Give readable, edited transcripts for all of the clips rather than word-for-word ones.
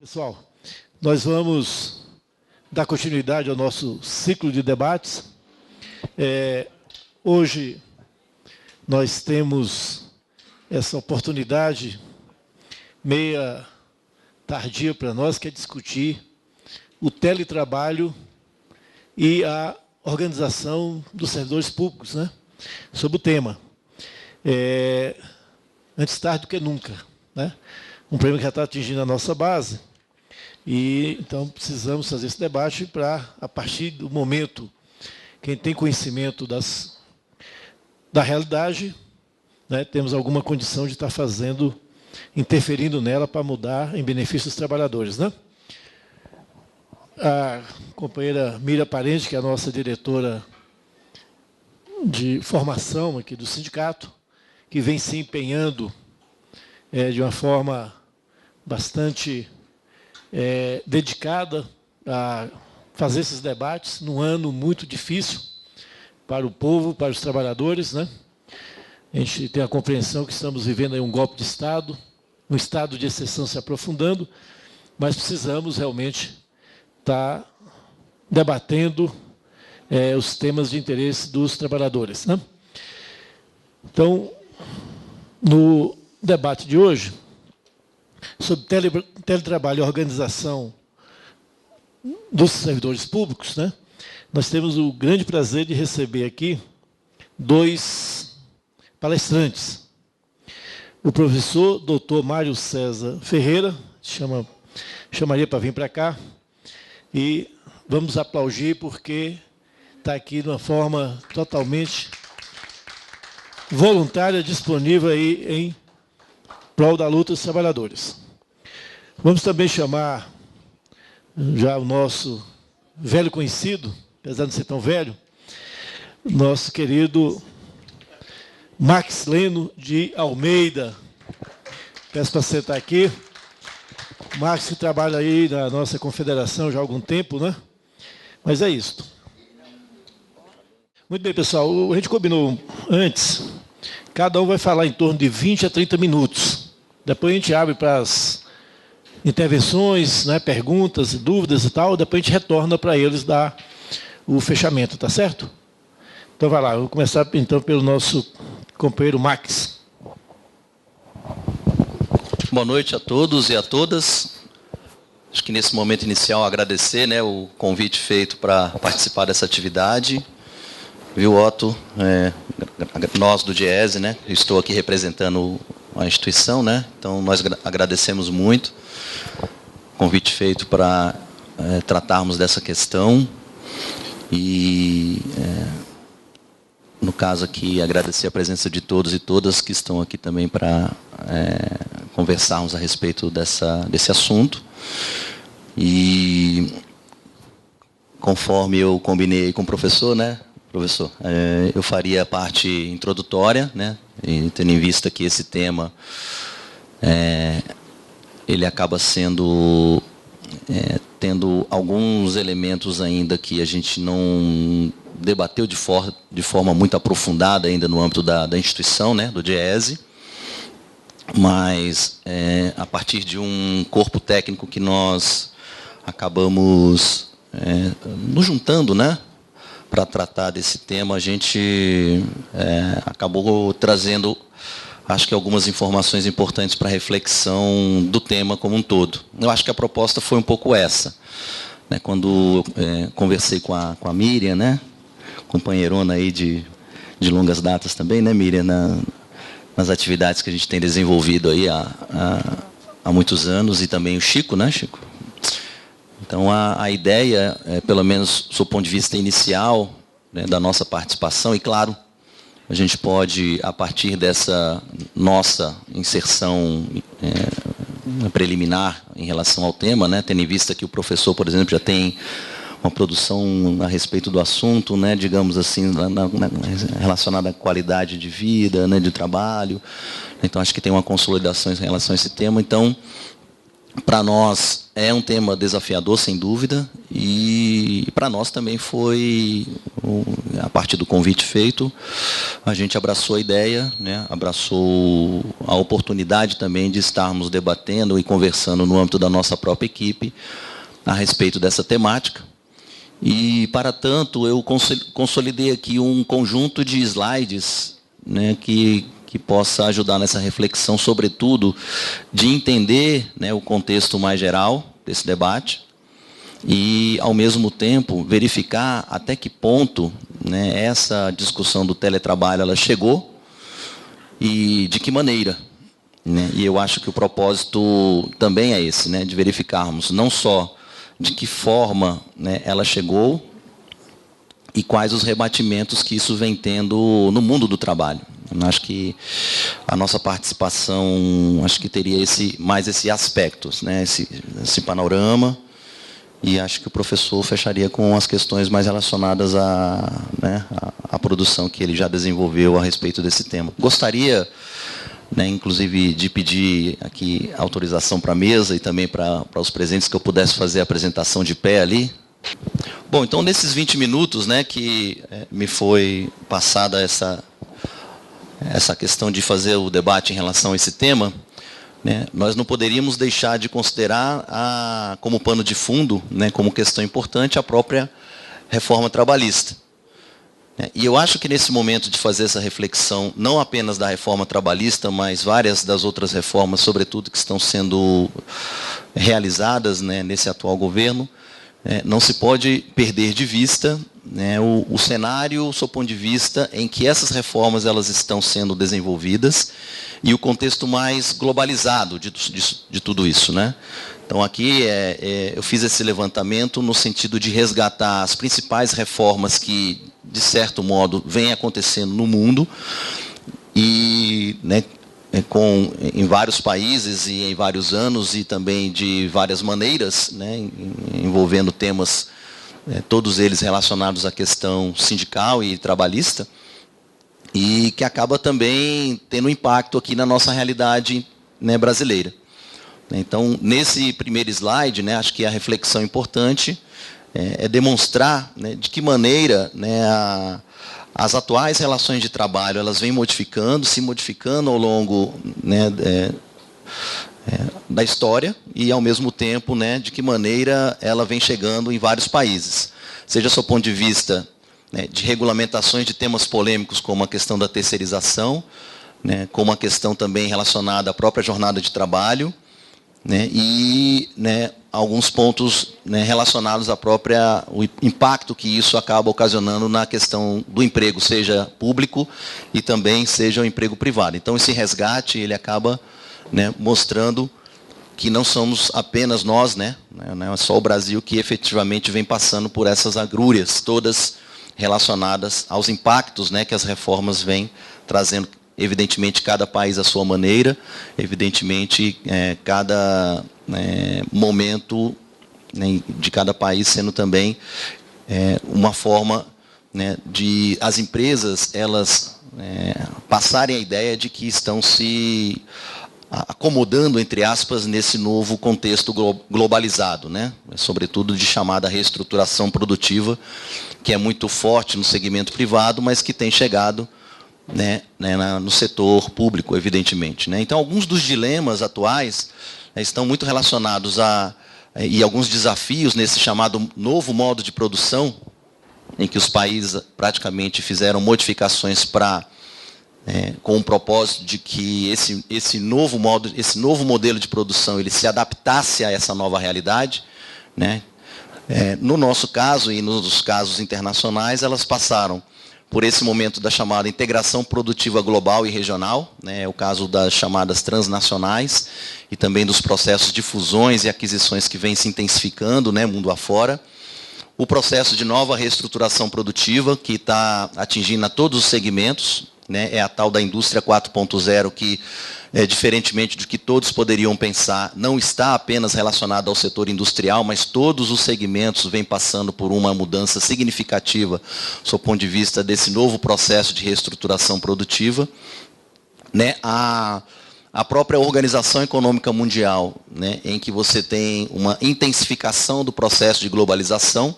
Pessoal, nós vamos dar continuidade ao nosso ciclo de debates. Hoje nós temos essa oportunidade meia tardia para nós, que é discutir o teletrabalho e a organização dos servidores públicos, né? Sobre o tema. Antes tarde do que nunca, né? Um problema que já está atingindo a nossa base. E, então, precisamos fazer esse debate para, a partir do momento, quem tem conhecimento da realidade, né, temos alguma condição de estar interferindo nela para mudar em benefício dos trabalhadores, né? A companheira Mira Parente, que é a nossa diretora de formação aqui do sindicato, que vem se empenhando de uma forma bastante dedicada a fazer esses debates num ano muito difícil para o povo, para os trabalhadores, né? A gente tem a compreensão que estamos vivendo aí um golpe de Estado, um estado de exceção se aprofundando, mas precisamos realmente estar debatendo os temas de interesse dos trabalhadores, né? Então, no debate de hoje, sobre teletrabalho e organização dos servidores públicos, né, nós temos o grande prazer de receber aqui dois palestrantes. O professor Dr. Mário César Ferreira, chamaria para vir para cá, e vamos aplaudir porque está aqui de uma forma totalmente voluntária, disponível aí em prol da luta dos trabalhadores. Vamos também chamar já o nosso velho conhecido, apesar de não ser tão velho, nosso querido Max Leno de Almeida. Peço para sentar aqui. Max, que trabalha aí na nossa confederação já há algum tempo, né? Mas é isso. Muito bem, pessoal. A gente combinou antes, cada um vai falar em torno de 20 a 30 minutos. Depois a gente abre para as intervenções, né, perguntas, dúvidas e tal, depois a gente retorna para eles dar o fechamento, tá certo? Então vai lá, eu vou começar então pelo nosso companheiro Max. Boa noite a todos e a todas. Acho que nesse momento inicial agradecer, né, o convite feito para participar dessa atividade. Viu, Otto? Nós do DIEESE, né? Eu estou aqui representando a instituição, né? Então nós agradecemos muito o convite feito para tratarmos dessa questão. E, no caso aqui, agradecer a presença de todos e todas que estão aqui também para conversarmos a respeito desse assunto. E, conforme eu combinei com o professor, né? Professor, eu faria a parte introdutória, né? E tendo em vista que esse tema ele acaba sendo tendo alguns elementos ainda que a gente não debateu de forma muito aprofundada ainda no âmbito da instituição, né? Do DIEESE, mas a partir de um corpo técnico que nós acabamos nos juntando, né? Para tratar desse tema, a gente acabou trazendo, acho que algumas informações importantes para a reflexão do tema como um todo. Eu acho que a proposta foi um pouco essa, né? Quando conversei com a Miriam, né? Companheirona aí de longas datas também, né, Miriam, nas atividades que a gente tem desenvolvido aí há muitos anos, e também o Chico, né, Chico? Então, a ideia, pelo menos do ponto de vista inicial, né, da nossa participação, e claro, a gente pode, a partir dessa nossa inserção preliminar em relação ao tema, né, tendo em vista que o professor, por exemplo, já tem uma produção a respeito do assunto, né, digamos assim, relacionada à qualidade de vida, né, de trabalho. Então, acho que tem uma consolidação em relação a esse tema. Então, para nós é um tema desafiador, sem dúvida, e para nós também foi, a partir do convite feito, a gente abraçou a ideia, né, abraçou a oportunidade também de estarmos debatendo e conversando no âmbito da nossa própria equipe a respeito dessa temática. E, para tanto, eu consolidei aqui um conjunto de slides, né, que possa ajudar nessa reflexão, sobretudo, de entender, né, o contexto mais geral desse debate e, ao mesmo tempo, verificar até que ponto, né, essa discussão do teletrabalho ela chegou e de que maneira. Né? E eu acho que o propósito também é esse, né, de verificarmos não só de que forma, né, ela chegou e quais os rebatimentos que isso vem tendo no mundo do trabalho. Eu acho que a nossa participação, acho que teria mais esse aspecto, né, esse panorama, e acho que o professor fecharia com as questões mais relacionadas né, à produção que ele já desenvolveu a respeito desse tema. Gostaria, né, inclusive, de pedir aqui autorização para a mesa e também para os presentes que eu pudesse fazer a apresentação de pé ali. Bom, então, nesses 20 minutos, né, que me foi passada essa questão de fazer o debate em relação a esse tema, né, nós não poderíamos deixar de considerar como pano de fundo, né, como questão importante, a própria reforma trabalhista. E eu acho que nesse momento de fazer essa reflexão, não apenas da reforma trabalhista, mas várias das outras reformas, sobretudo, que estão sendo realizadas, né, nesse atual governo, não se pode perder de vista, né, o cenário, sob o ponto de vista em que essas reformas elas estão sendo desenvolvidas e o contexto mais globalizado de tudo isso. Né? Então, aqui eu fiz esse levantamento no sentido de resgatar as principais reformas que, de certo modo, vêm acontecendo no mundo e, né, em vários países e em vários anos e também de várias maneiras, né, envolvendo temas, todos eles relacionados à questão sindical e trabalhista, e que acaba também tendo impacto aqui na nossa realidade, né, brasileira. Então, nesse primeiro slide, né, acho que a reflexão importante é demonstrar, né, de que maneira, né, as atuais relações de trabalho elas vêm se modificando ao longo, né, da história e, ao mesmo tempo, né, de que maneira ela vem chegando em vários países. Seja do ponto de vista, né, de regulamentações de temas polêmicos como a questão da terceirização, né, como a questão também relacionada à própria jornada de trabalho, né, e, né, alguns pontos, né, relacionados ao impacto que isso acaba ocasionando na questão do emprego, seja público e também seja o emprego privado. Então, esse resgate ele acaba, né, mostrando que não somos apenas nós, né, não é só o Brasil que efetivamente vem passando por essas agrúrias, todas relacionadas aos impactos, né, que as reformas vêm trazendo. Evidentemente, cada país à sua maneira, evidentemente, cada momento, né, de cada país sendo também uma forma, né, de as empresas elas passarem a ideia de que estão se acomodando, entre aspas, nesse novo contexto globalizado, né, sobretudo de chamada reestruturação produtiva, que é muito forte no segmento privado, mas que tem chegado, né, no setor público, evidentemente. Né? Então, alguns dos dilemas atuais, né, estão muito relacionados e alguns desafios nesse chamado novo modo de produção, em que os países praticamente fizeram modificações com o propósito de que esse novo modelo de produção ele se adaptasse a essa nova realidade. Né? No nosso caso e nos casos internacionais, elas passaram por esse momento da chamada integração produtiva global e regional, né, o caso das chamadas transnacionais, e também dos processos de fusões e aquisições que vêm se intensificando, né, mundo afora. O processo de nova reestruturação produtiva, que está atingindo a todos os segmentos, né, é a tal da indústria 4.0, que, diferentemente do que todos poderiam pensar, não está apenas relacionada ao setor industrial, mas todos os segmentos vêm passando por uma mudança significativa, do ponto de vista desse novo processo de reestruturação produtiva. Né, a a própria Organização Econômica Mundial, né, em que você tem uma intensificação do processo de globalização,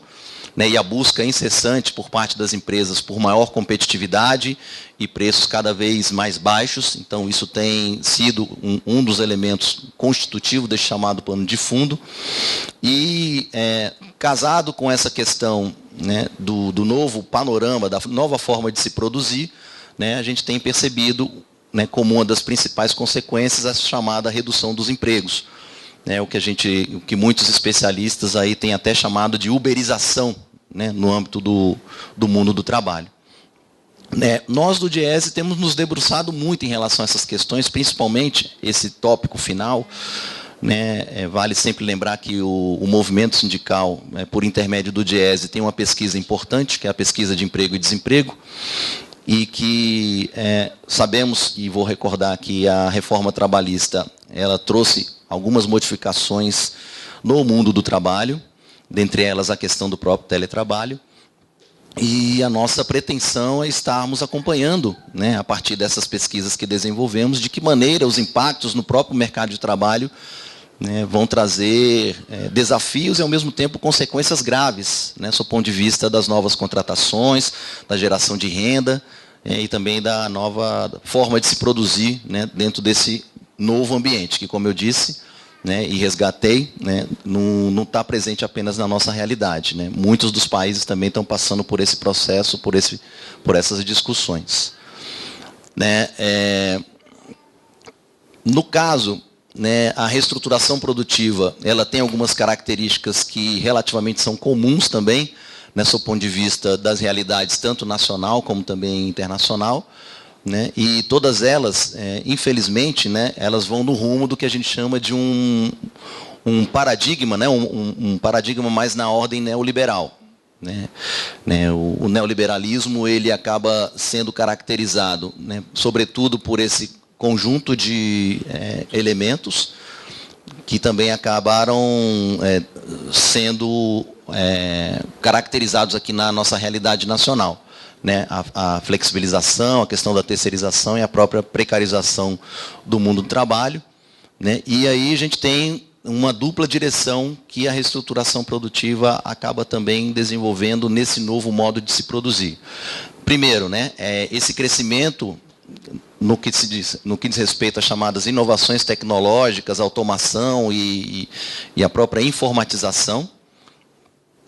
né, e a busca incessante por parte das empresas por maior competitividade e preços cada vez mais baixos. Então, isso tem sido um dos elementos constitutivos desse chamado pano de fundo. E, casado com essa questão, né, do novo panorama, da nova forma de se produzir, né, a gente tem percebido, né, como uma das principais consequências a chamada redução dos empregos. O que muitos especialistas aí têm até chamado de uberização, né, no âmbito do mundo do trabalho. Nós do Diese temos nos debruçado muito em relação a essas questões, principalmente esse tópico final, né, vale sempre lembrar que o movimento sindical, por intermédio do Diese, tem uma pesquisa importante, que é a pesquisa de emprego e desemprego, e que sabemos, e vou recordar que a reforma trabalhista ela trouxe algumas modificações no mundo do trabalho, dentre elas a questão do próprio teletrabalho, e a nossa pretensão é estarmos acompanhando, né, a partir dessas pesquisas que desenvolvemos, de que maneira os impactos no próprio mercado de trabalho, né, vão trazer desafios e, ao mesmo tempo, consequências graves, né, sob o ponto de vista das novas contratações, da geração de renda e também da nova forma de se produzir, né, dentro desse novo ambiente, que, como eu disse, né, e resgatei, né, não está presente apenas na nossa realidade, né. Muitos dos países também estão passando por esse processo, por essas discussões, né. No caso, né, a reestruturação produtiva, ela tem algumas características que relativamente são comuns também, né, sob o ponto de vista das realidades, tanto nacional como também internacional, né, e todas elas, infelizmente, né, elas vão no rumo do que a gente chama de um paradigma, né, um paradigma mais na ordem neoliberal. Né. O neoliberalismo ele acaba sendo caracterizado, né, sobretudo por esse conjunto de elementos que também acabaram sendo caracterizados aqui na nossa realidade nacional. Né, a flexibilização, a questão da terceirização e a própria precarização do mundo do trabalho. Né, e aí a gente tem uma dupla direção que a reestruturação produtiva acaba também desenvolvendo nesse novo modo de se produzir. Primeiro, né, esse crescimento no que diz respeito às chamadas inovações tecnológicas, automação e a própria informatização,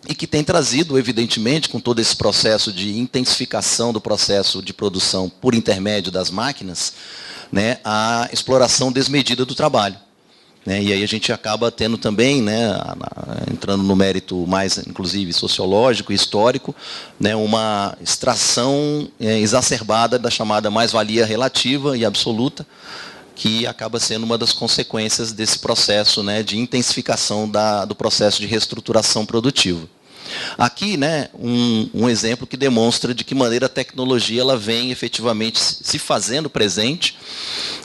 e que tem trazido, evidentemente, com todo esse processo de intensificação do processo de produção por intermédio das máquinas, né, a exploração desmedida do trabalho. Né, e aí a gente acaba tendo também, né, entrando no mérito mais, inclusive, sociológico e histórico, né, uma extração exacerbada da chamada mais-valia relativa e absoluta, que acaba sendo uma das consequências desse processo, né, de intensificação do processo de reestruturação produtiva. Aqui, né, um exemplo que demonstra de que maneira a tecnologia ela vem efetivamente se fazendo presente.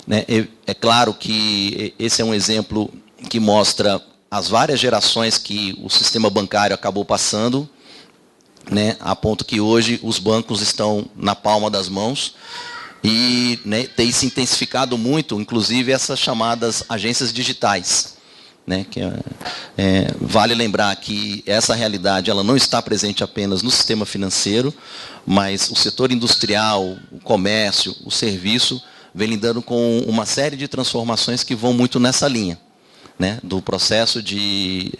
Né. É claro que esse é um exemplo que mostra as várias gerações que o sistema bancário acabou passando, né, a ponto que hoje os bancos estão na palma das mãos, e, né, tem se intensificado muito, inclusive, essas chamadas agências digitais. Né, vale lembrar que essa realidade ela não está presente apenas no sistema financeiro, mas o setor industrial, o comércio, o serviço, vem lidando com uma série de transformações que vão muito nessa linha. Né, do processo de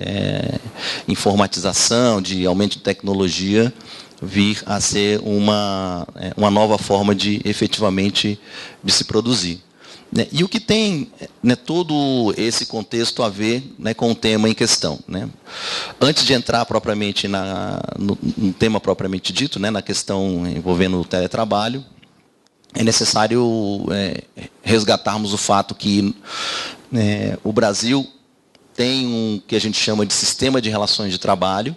informatização, de aumento de tecnologia, vir a ser uma nova forma de efetivamente de se produzir. Né, e o que tem, né, todo esse contexto a ver, né, com o tema em questão. Né. Antes de entrar propriamente no tema propriamente dito, né, na questão envolvendo o teletrabalho, é necessário resgatarmos o fato que o Brasil tem um que a gente chama de sistema de relações de trabalho,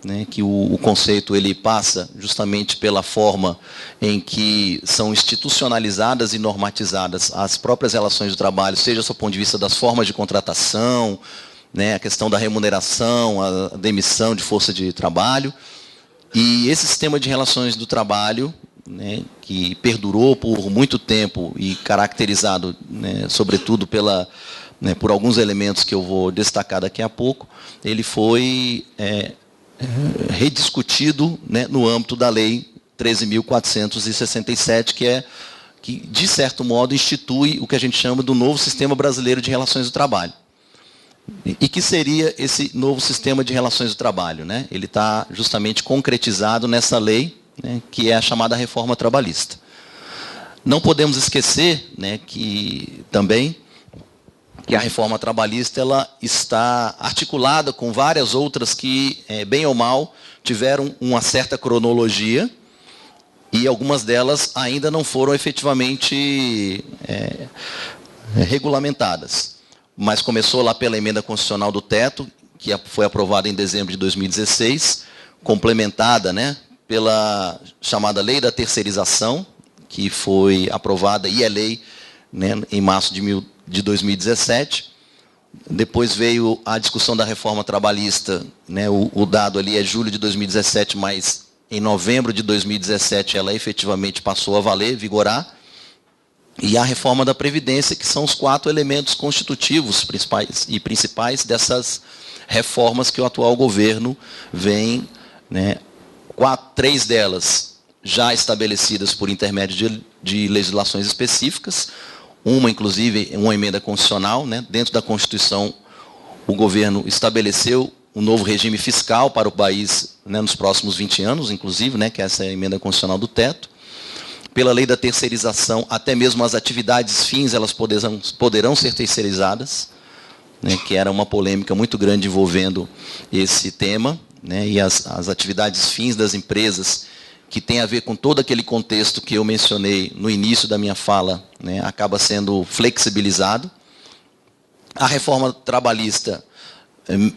né, que o conceito ele passa justamente pela forma em que são institucionalizadas e normatizadas as próprias relações de trabalho, seja do ponto de vista das formas de contratação, né, a questão da remuneração, a demissão de força de trabalho. E esse sistema de relações do trabalho, né, que perdurou por muito tempo e caracterizado, né, sobretudo por alguns elementos que eu vou destacar daqui a pouco, ele foi rediscutido, né, no âmbito da Lei 13.467, que, de certo modo, institui o que a gente chama do novo Sistema Brasileiro de Relações do Trabalho. E que seria esse novo Sistema de Relações do Trabalho, né? Ele está justamente concretizado nessa lei, né, que é a chamada Reforma Trabalhista. Não podemos esquecer, né, que a Reforma Trabalhista ela está articulada com várias outras que, bem ou mal, tiveram uma certa cronologia, e algumas delas ainda não foram efetivamente regulamentadas. Mas começou lá pela emenda constitucional do teto, que foi aprovada em dezembro de 2016, complementada, né, pela chamada Lei da Terceirização, que foi aprovada e é lei, né, em março de 2017. Depois veio a discussão da reforma trabalhista, né, o dado ali é julho de 2017, mas em novembro de 2017 ela efetivamente passou a valer, vigorar. E a reforma da Previdência, que são os 4 elementos constitutivos principais dessas reformas que o atual governo vem, né, 3 delas já estabelecidas por intermédio de legislações específicas, inclusive, uma emenda constitucional, né, dentro da Constituição, o governo estabeleceu um novo regime fiscal para o país, né, nos próximos 20 anos, inclusive, né, que é essa emenda constitucional do teto. Pela lei da terceirização, até mesmo as atividades fins, elas poderão ser terceirizadas, né, que era uma polêmica muito grande envolvendo esse tema, né, e as atividades fins das empresas, que tem a ver com todo aquele contexto que eu mencionei no início da minha fala, né, acaba sendo flexibilizado. A reforma trabalhista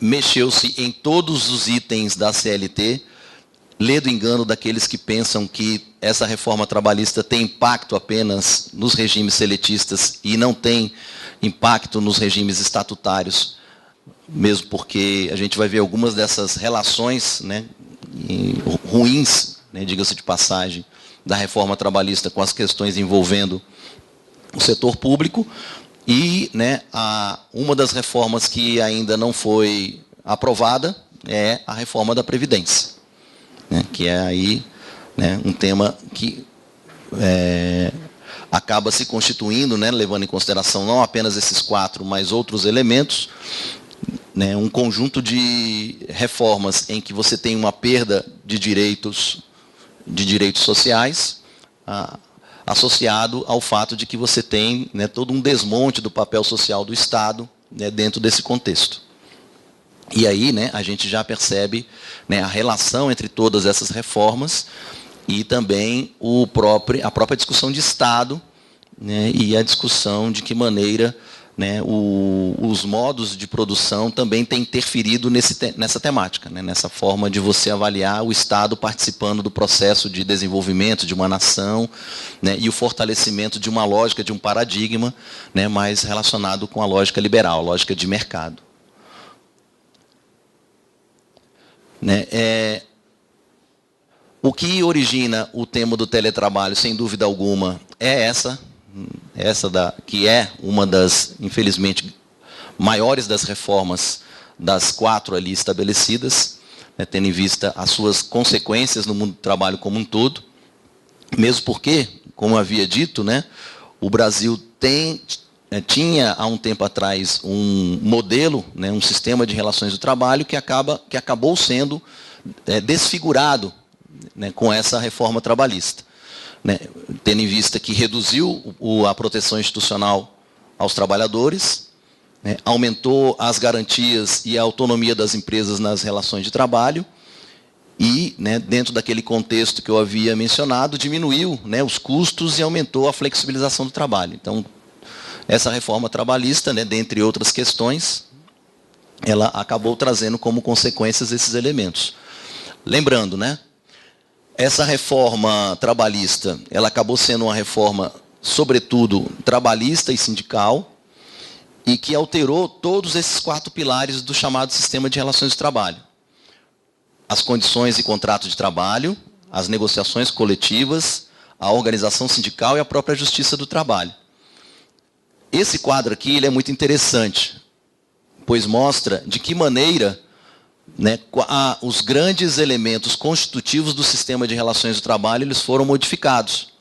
mexeu-se em todos os itens da CLT, ledo engano daqueles que pensam que essa reforma trabalhista tem impacto apenas nos regimes seletistas e não tem impacto nos regimes estatutários, mesmo porque a gente vai ver algumas dessas relações, né, ruins, né, diga-se de passagem, da reforma trabalhista com as questões envolvendo o setor público. E, né, uma das reformas que ainda não foi aprovada é a reforma da Previdência, né, que é aí, né, um tema que acaba se constituindo, né, levando em consideração não apenas esses 4, mas outros elementos, né, um conjunto de reformas em que você tem uma perda de direitos sociais, associado ao fato de que você tem, né, todo um desmonte do papel social do Estado, né, dentro desse contexto. E aí, né, a gente já percebe, né, a relação entre todas essas reformas e também a própria discussão de Estado, né, e a discussão de que maneira, né, os modos de produção também têm interferido nessa temática, né, nessa forma de você avaliar o Estado participando do processo de desenvolvimento de uma nação, né, e o fortalecimento de uma lógica, de um paradigma, né, mais relacionado com a lógica liberal, a lógica de mercado. Né, o que origina o tema do teletrabalho, sem dúvida alguma, é que é uma das, infelizmente, maiores das reformas das 4 ali estabelecidas, né, tendo em vista as suas consequências no mundo do trabalho como um todo, mesmo porque, como havia dito, né, o Brasil tinha, há um tempo atrás, um modelo, né, um sistema de relações do trabalho que acabou sendo desfigurado, né, com essa reforma trabalhista. Né, tendo em vista que reduziu a proteção institucional aos trabalhadores, né, aumentou as garantias e a autonomia das empresas nas relações de trabalho e, né, dentro daquele contexto que eu havia mencionado, diminuiu, né, os custos e aumentou a flexibilização do trabalho. Então, essa reforma trabalhista, né, dentre outras questões, ela acabou trazendo como consequências esses elementos. Lembrando, né, essa reforma trabalhista, ela acabou sendo uma reforma, sobretudo, trabalhista e sindical, e que alterou todos esses 4 pilares do chamado sistema de relações de trabalho. As condições e contrato de trabalho, as negociações coletivas, a organização sindical e a própria justiça do trabalho. Esse quadro aqui ele é muito interessante, pois mostra de que maneira, né, os grandes elementos constitutivos do sistema de relações do trabalho eles foram modificados.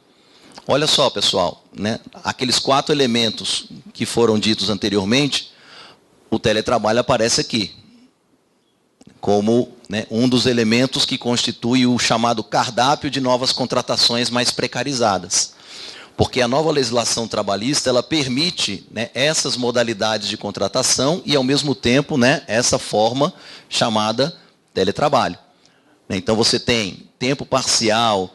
Olha só, pessoal, né, aqueles 4 elementos que foram ditos anteriormente, o teletrabalho aparece aqui, como, né, um dos elementos que constitui o chamado cardápio de novas contratações mais precarizadas. Porque a nova legislação trabalhista, ela permite, né, essas modalidades de contratação e, ao mesmo tempo, né, essa forma chamada teletrabalho. Então, você tem tempo parcial,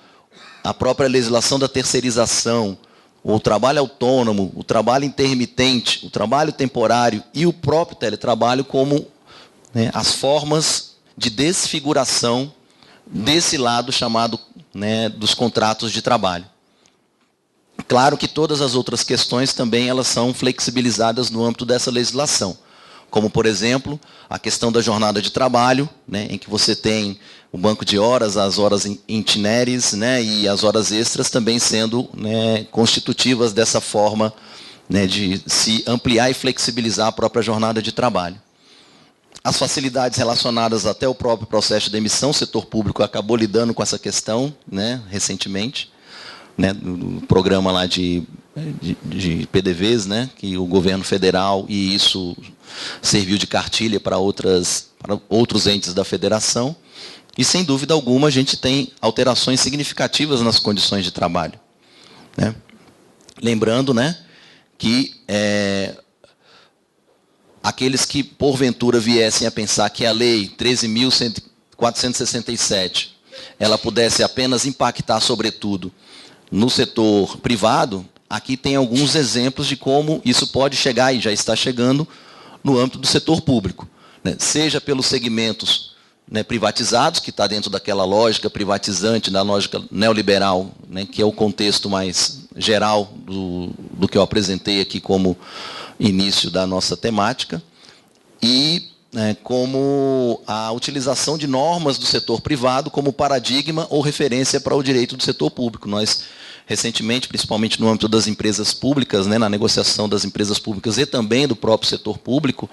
a própria legislação da terceirização, o trabalho autônomo, o trabalho intermitente, o trabalho temporário e o próprio teletrabalho como, né, as formas de desfiguração desse lado chamado, né, dos contratos de trabalho. Claro que todas as outras questões também elas são flexibilizadas no âmbito dessa legislação. Como, por exemplo, a questão da jornada de trabalho, né, em que você tem o banco de horas, as horas itineres, né, e as horas extras também sendo, né, constitutivas dessa forma, né, de se ampliar e flexibilizar a própria jornada de trabalho. As facilidades relacionadas até o próprio processo de demissão, o setor público acabou lidando com essa questão, né, recentemente, né, no programa lá de PDVs, né, que o governo federal, e isso serviu de cartilha para outros entes da federação. E, sem dúvida alguma, a gente tem alterações significativas nas condições de trabalho, né? Lembrando, né, que aqueles que, porventura, viessem a pensar que a Lei 13.467 ela pudesse apenas impactar, sobretudo, no setor privado, aqui tem alguns exemplos de como isso pode chegar, e já está chegando, no âmbito do setor público, né? Seja pelos segmentos, né, privatizados, que está dentro daquela lógica privatizante, da lógica neoliberal, né, que é o contexto mais geral do que eu apresentei aqui como início da nossa temática, e, né, como a utilização de normas do setor privado como paradigma ou referência para o direito do setor público. Nós, recentemente, principalmente no âmbito das empresas públicas, né, na negociação das empresas públicas e também do próprio setor público,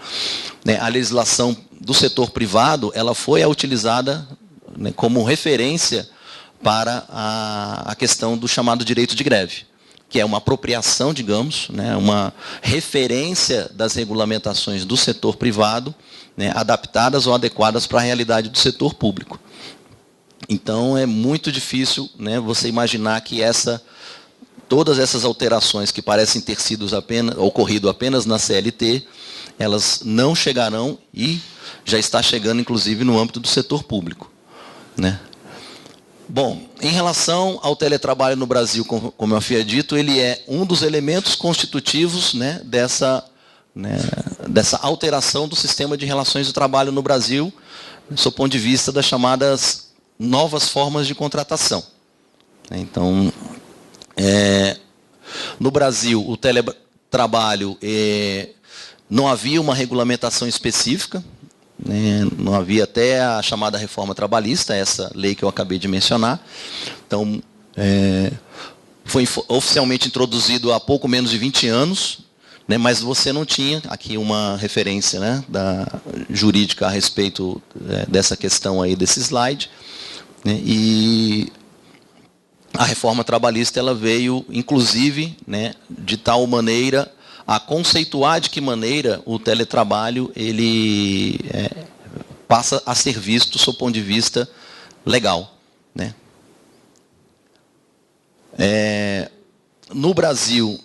né, a legislação do setor privado ela foi utilizada, né, como referência para a questão do chamado direito de greve, que é uma apropriação, digamos, né, uma referência das regulamentações do setor privado, né, adaptadas ou adequadas para a realidade do setor público. Então, é muito difícil, né, você imaginar que todas essas alterações que parecem ter ocorrido apenas na CLT, elas não chegarão e já está chegando, inclusive, no âmbito do setor público, né? Bom, em relação ao teletrabalho no Brasil, como eu havia dito, ele é um dos elementos constitutivos, né, dessa alteração do sistema de relações de trabalho no Brasil, do seu ponto de vista das chamadas novas formas de contratação. Então, no Brasil, o teletrabalho não havia uma regulamentação específica, né, não havia até a chamada reforma trabalhista, essa lei que eu acabei de mencionar. Então, foi oficialmente introduzido há pouco menos de 20 anos, né, mas você não tinha aqui uma referência, né, jurídica a respeito dessa questão aí, desse slide, né, e a reforma trabalhista ela veio, inclusive, né, de tal maneira a conceituar de que maneira o teletrabalho ele passa a ser visto do seu ponto de vista legal, né? No Brasil,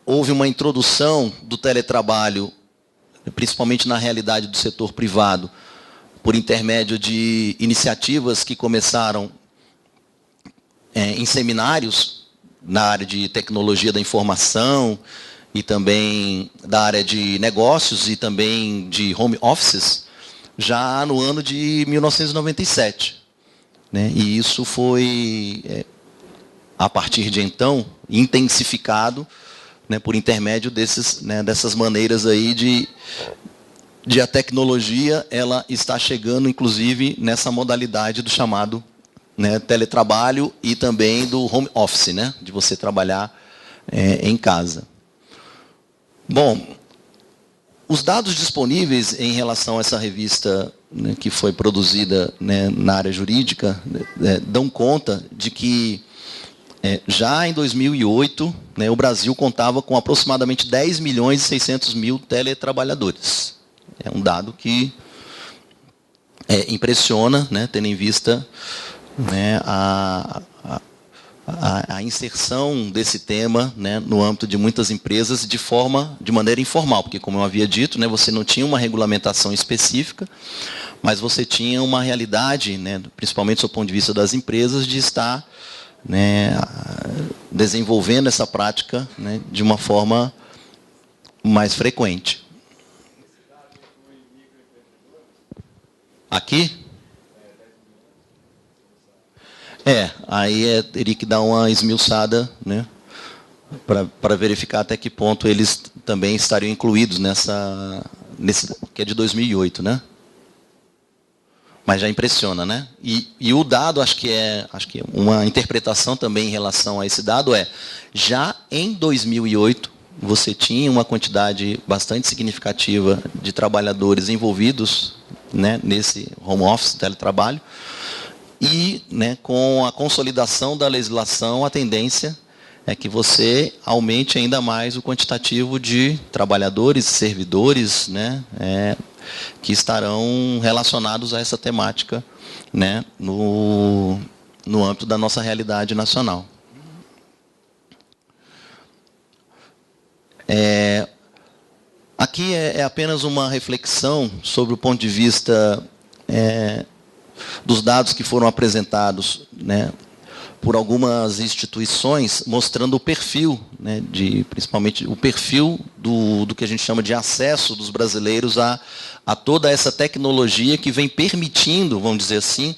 houve uma introdução do teletrabalho, principalmente na realidade do setor privado, por intermédio de iniciativas que começaram em seminários na área de tecnologia da informação e também da área de negócios e também de home offices, já no ano de 1997. Né? E isso foi, a partir de então, intensificado, né, por intermédio dessas maneiras aí de a tecnologia ela está chegando, inclusive, nessa modalidade do chamado né, teletrabalho e também do home office, né, de você trabalhar em casa. Bom, os dados disponíveis em relação a essa revista, né, que foi produzida, né, na área jurídica, dão conta de que já em 2008, né, o Brasil contava com aproximadamente 10 milhões e 600 mil teletrabalhadores. É um dado que impressiona, né, tendo em vista, né, a inserção desse tema, né, no âmbito de muitas empresas de maneira informal, porque, como eu havia dito, né, você não tinha uma regulamentação específica, mas você tinha uma realidade, né, principalmente do ponto de vista das empresas, de estar, né, desenvolvendo essa prática, né, de uma forma mais frequente. Aqui? Aí teria que dar uma esmiuçada, né, para verificar até que ponto eles também estariam incluídos nesse que é de 2008, né? Mas já impressiona, né? E o dado, acho que uma interpretação também em relação a esse dado já em 2008, você tinha uma quantidade bastante significativa de trabalhadores envolvidos, né, nesse home office, teletrabalho, e, né, com a consolidação da legislação, a tendência é que você aumente ainda mais o quantitativo de trabalhadores, servidores, né, que estarão relacionados a essa temática, né, no âmbito da nossa realidade nacional. Aqui é apenas uma reflexão sobre o ponto de vista dos dados que foram apresentados, né, por algumas instituições, mostrando o perfil, né, principalmente o perfil do que a gente chama de acesso dos brasileiros a toda essa tecnologia que vem permitindo, vamos dizer assim,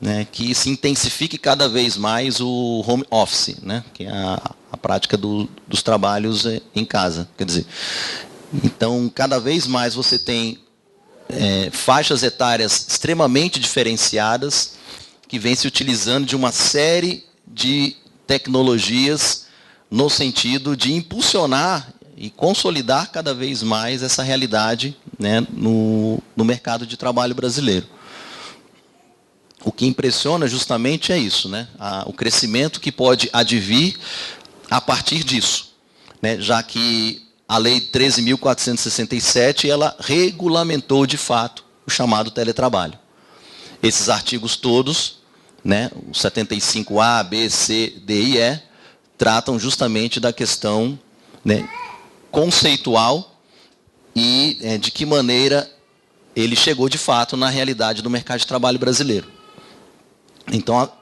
né, que se intensifique cada vez mais o home office, né, que é a prática dos trabalhos em casa. Quer dizer, então, cada vez mais você tem faixas etárias extremamente diferenciadas, que vem se utilizando de uma série de tecnologias no sentido de impulsionar e consolidar cada vez mais essa realidade, né, no mercado de trabalho brasileiro. O que impressiona justamente é isso, né, o crescimento que pode advir a partir disso, né, já que a Lei 13.467, ela regulamentou de fato o chamado teletrabalho. Esses artigos todos, né, o 75A, B, C, D e E, tratam justamente da questão, né, conceitual e de que maneira ele chegou de fato na realidade do mercado de trabalho brasileiro. Então,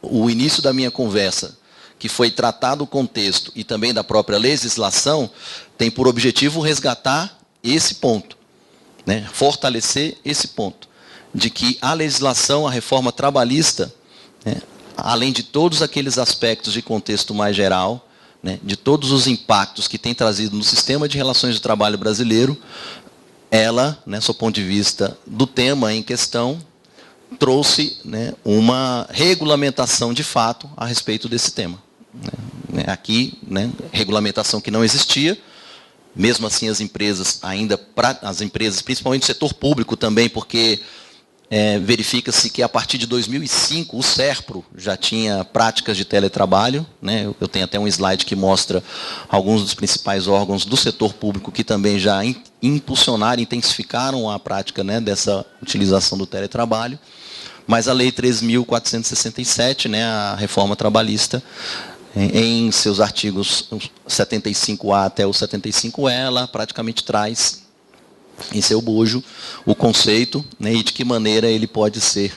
o início da minha conversa, que foi tratado o contexto e também da própria legislação, tem por objetivo resgatar esse ponto, né, fortalecer esse ponto, de que a legislação, a reforma trabalhista, né, além de todos aqueles aspectos de contexto mais geral, né, de todos os impactos que tem trazido no sistema de relações de trabalho brasileiro, ela, né, sob o ponto de vista do tema em questão, trouxe, né, uma regulamentação de fato a respeito desse tema. Aqui, né, regulamentação que não existia, mesmo assim as empresas, principalmente do setor público também, porque verifica-se que a partir de 2005 o SERPRO já tinha práticas de teletrabalho, né, eu tenho até um slide que mostra alguns dos principais órgãos do setor público que também já impulsionaram, intensificaram a prática, né, dessa utilização do teletrabalho, mas a Lei 13.467, né, a reforma trabalhista, em seus artigos 75A até o 75E, ela praticamente traz em seu bojo o conceito, né, e de que maneira ele pode ser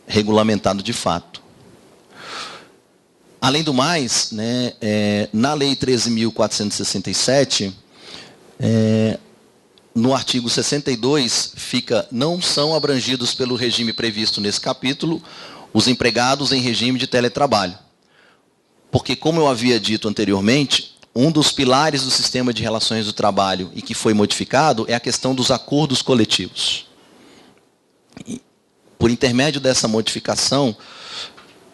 regulamentado de fato. Além do mais, né, na Lei 13.467, no artigo 62, não são abrangidos pelo regime previsto nesse capítulo os empregados em regime de teletrabalho. Porque, como eu havia dito anteriormente, um dos pilares do sistema de relações do trabalho e que foi modificado é a questão dos acordos coletivos. por intermédio dessa modificação,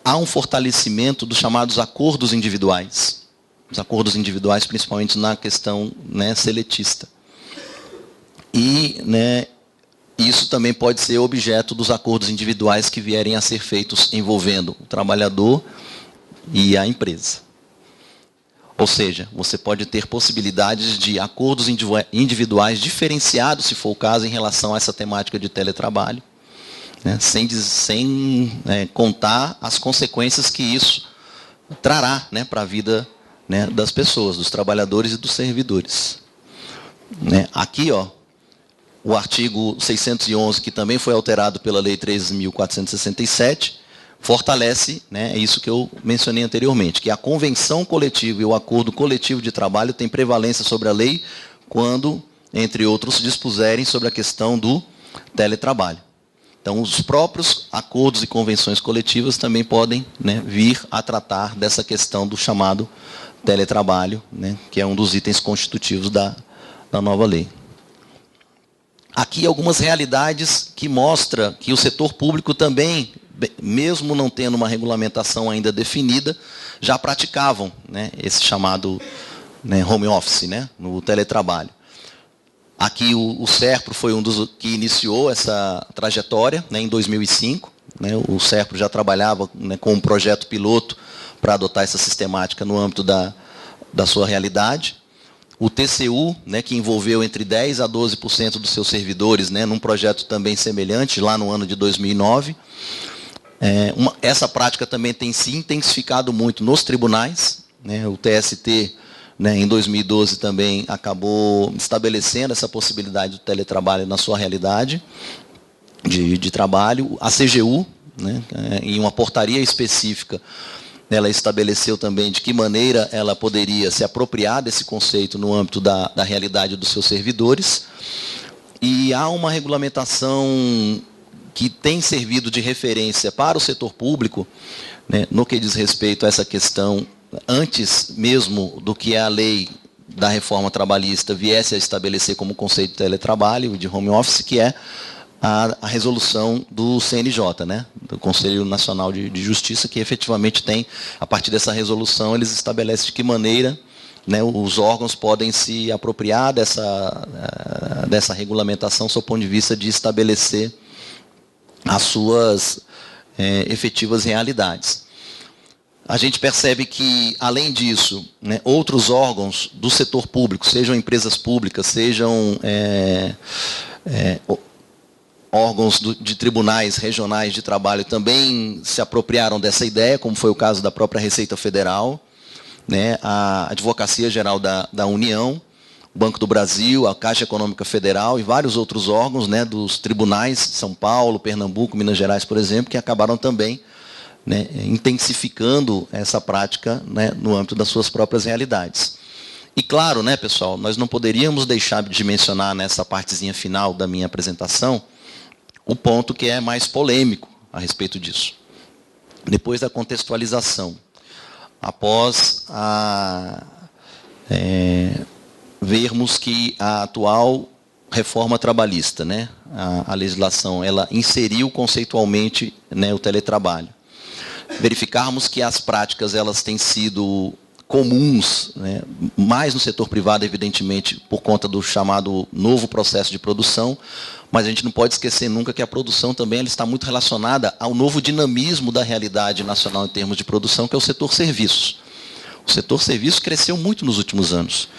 há um fortalecimento dos chamados acordos individuais. Os acordos individuais, principalmente na questão, né, seletista. E, né, isso também pode ser objeto dos acordos individuais que vierem a ser feitos envolvendo o trabalhador e a empresa. Ou seja, você pode ter possibilidades de acordos individuais diferenciados, se for o caso, em relação a essa temática de teletrabalho, né, sem contar as consequências que isso trará, né, para a vida, né, das pessoas, dos trabalhadores e dos servidores. Né, aqui, ó, o artigo 611, que também foi alterado pela Lei 13.467, fortalece, né, isso que eu mencionei anteriormente, que a convenção coletiva e o acordo coletivo de trabalho têm prevalência sobre a lei quando, entre outros, dispuserem sobre a questão do teletrabalho. Então, os próprios acordos e convenções coletivas também podem, né, vir a tratar dessa questão do chamado teletrabalho, né, que é um dos itens constitutivos da nova lei. Aqui algumas realidades que mostram que o setor público também, mesmo não tendo uma regulamentação ainda definida, já praticavam, né, esse chamado, né, home office, né, no teletrabalho. Aqui o SERPRO foi um dos que iniciou essa trajetória, né, em 2005. Né, o SERPRO já trabalhava, né, com um projeto piloto para adotar essa sistemática no âmbito da sua realidade. O TCU, né, que envolveu entre 10% a 12% dos seus servidores, né, num projeto também semelhante, lá no ano de 2009. Essa prática também tem se intensificado muito nos tribunais. Né, o TST, né, em 2012, também acabou estabelecendo essa possibilidade do teletrabalho na sua realidade de trabalho. A CGU, né, em uma portaria específica, ela estabeleceu também de que maneira ela poderia se apropriar desse conceito no âmbito da realidade dos seus servidores. E há uma regulamentação que tem servido de referência para o setor público, né, no que diz respeito a essa questão, antes mesmo do que a lei da reforma trabalhista viesse a estabelecer como conceito de teletrabalho e de home office, que é a resolução do CNJ, né, do Conselho Nacional de Justiça, que efetivamente tem, a partir dessa resolução, eles estabelecem de que maneira, né, os órgãos podem se apropriar dessa regulamentação, sob o ponto de vista de estabelecer as suas efetivas realidades. A gente percebe que, além disso, né, outros órgãos do setor público, sejam empresas públicas, sejam órgãos de tribunais regionais de trabalho, também se apropriaram dessa ideia, como foi o caso da própria Receita Federal, né, a Advocacia Geral da União, o Banco do Brasil, a Caixa Econômica Federal e vários outros órgãos, né, dos tribunais de São Paulo, Pernambuco, Minas Gerais, por exemplo, que acabaram também, né, intensificando essa prática, né, no âmbito das suas próprias realidades. E claro, né, pessoal, nós não poderíamos deixar de mencionar nessa partezinha final da minha apresentação o ponto que é mais polêmico a respeito disso. Depois da contextualização, após vermos que a atual reforma trabalhista, né, a legislação, ela inseriu conceitualmente, né, o teletrabalho. Verificarmos que as práticas elas têm sido comuns, né, mais no setor privado, evidentemente, por conta do chamado novo processo de produção, mas a gente não pode esquecer nunca que a produção também ela está muito relacionada ao novo dinamismo da realidade nacional em termos de produção, que é o setor serviços. O setor serviços cresceu muito nos últimos anos.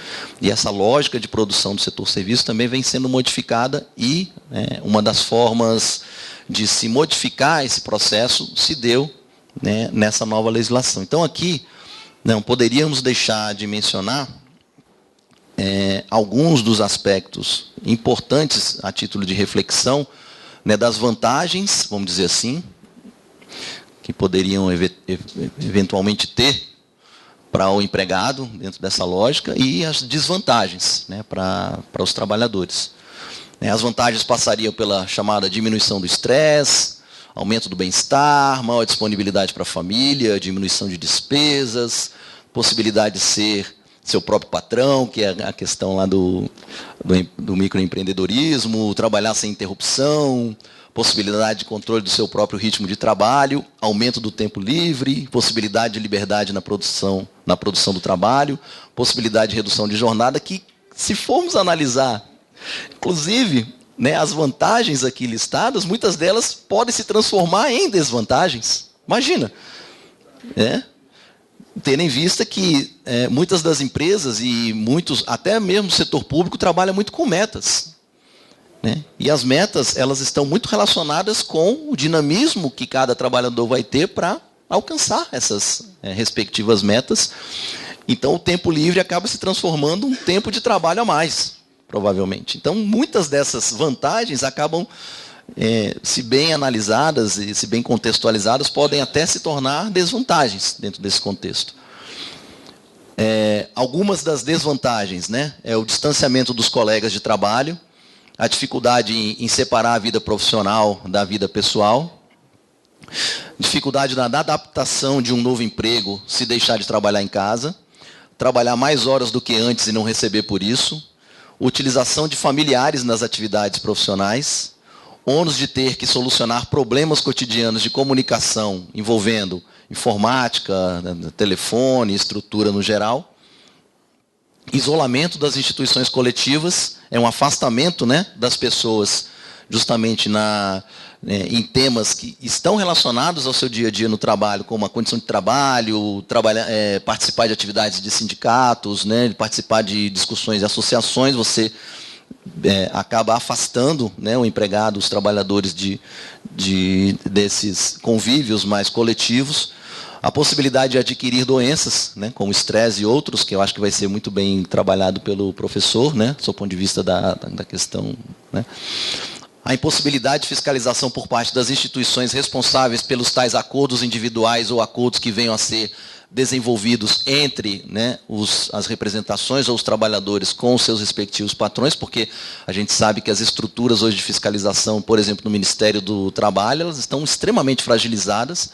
E essa lógica de produção do setor serviços também vem sendo modificada e uma das formas de se modificar esse processo se deu, né, nessa nova legislação. Então, aqui, não poderíamos deixar de mencionar alguns dos aspectos importantes a título de reflexão, né, das vantagens, vamos dizer assim, que poderiam eventualmente ter para o empregado, dentro dessa lógica, e as desvantagens, né, para os trabalhadores. As vantagens passariam pela chamada diminuição do estresse, aumento do bem-estar, maior disponibilidade para a família, diminuição de despesas, possibilidade de ser seu próprio patrão, que é a questão lá do microempreendedorismo, trabalhar sem interrupção, possibilidade de controle do seu próprio ritmo de trabalho, aumento do tempo livre, possibilidade de liberdade na produção do trabalho, possibilidade de redução de jornada, que, se formos analisar, inclusive, né, as vantagens aqui listadas, muitas delas podem se transformar em desvantagens. Imagina, tendo em vista que muitas das empresas e muitos, até mesmo o setor público, trabalham muito com metas. Né? E as metas, elas estão muito relacionadas com o dinamismo que cada trabalhador vai ter para alcançar essas respectivas metas. Então, o tempo livre acaba se transformando em um tempo de trabalho a mais, provavelmente. Então, muitas dessas vantagens acabam, se bem analisadas e se bem contextualizadas, podem até se tornar desvantagens dentro desse contexto. Algumas das desvantagens, né, é o distanciamento dos colegas de trabalho, a dificuldade em separar a vida profissional da vida pessoal, dificuldade na adaptação de um novo emprego se deixar de trabalhar em casa, trabalhar mais horas do que antes e não receber por isso, utilização de familiares nas atividades profissionais, ônus de ter que solucionar problemas cotidianos de comunicação envolvendo informática, telefone, estrutura no geral, isolamento das instituições coletivas, um afastamento, né, das pessoas justamente em temas que estão relacionados ao seu dia a dia no trabalho, como a condição de trabalho, participar de atividades de sindicatos, né, participar de discussões de associações, você acaba afastando, né, o empregado, os trabalhadores desses convívios mais coletivos. A possibilidade de adquirir doenças, né, como estresse e outros, que eu acho que vai ser muito bem trabalhado pelo professor, né, do seu ponto de vista da questão. Né. A impossibilidade de fiscalização por parte das instituições responsáveis pelos tais acordos individuais ou acordos que venham a ser desenvolvidos entre, né, as representações ou os trabalhadores com os seus respectivos patrões, porque a gente sabe que as estruturas hoje de fiscalização, por exemplo, no Ministério do Trabalho, elas estão extremamente fragilizadas,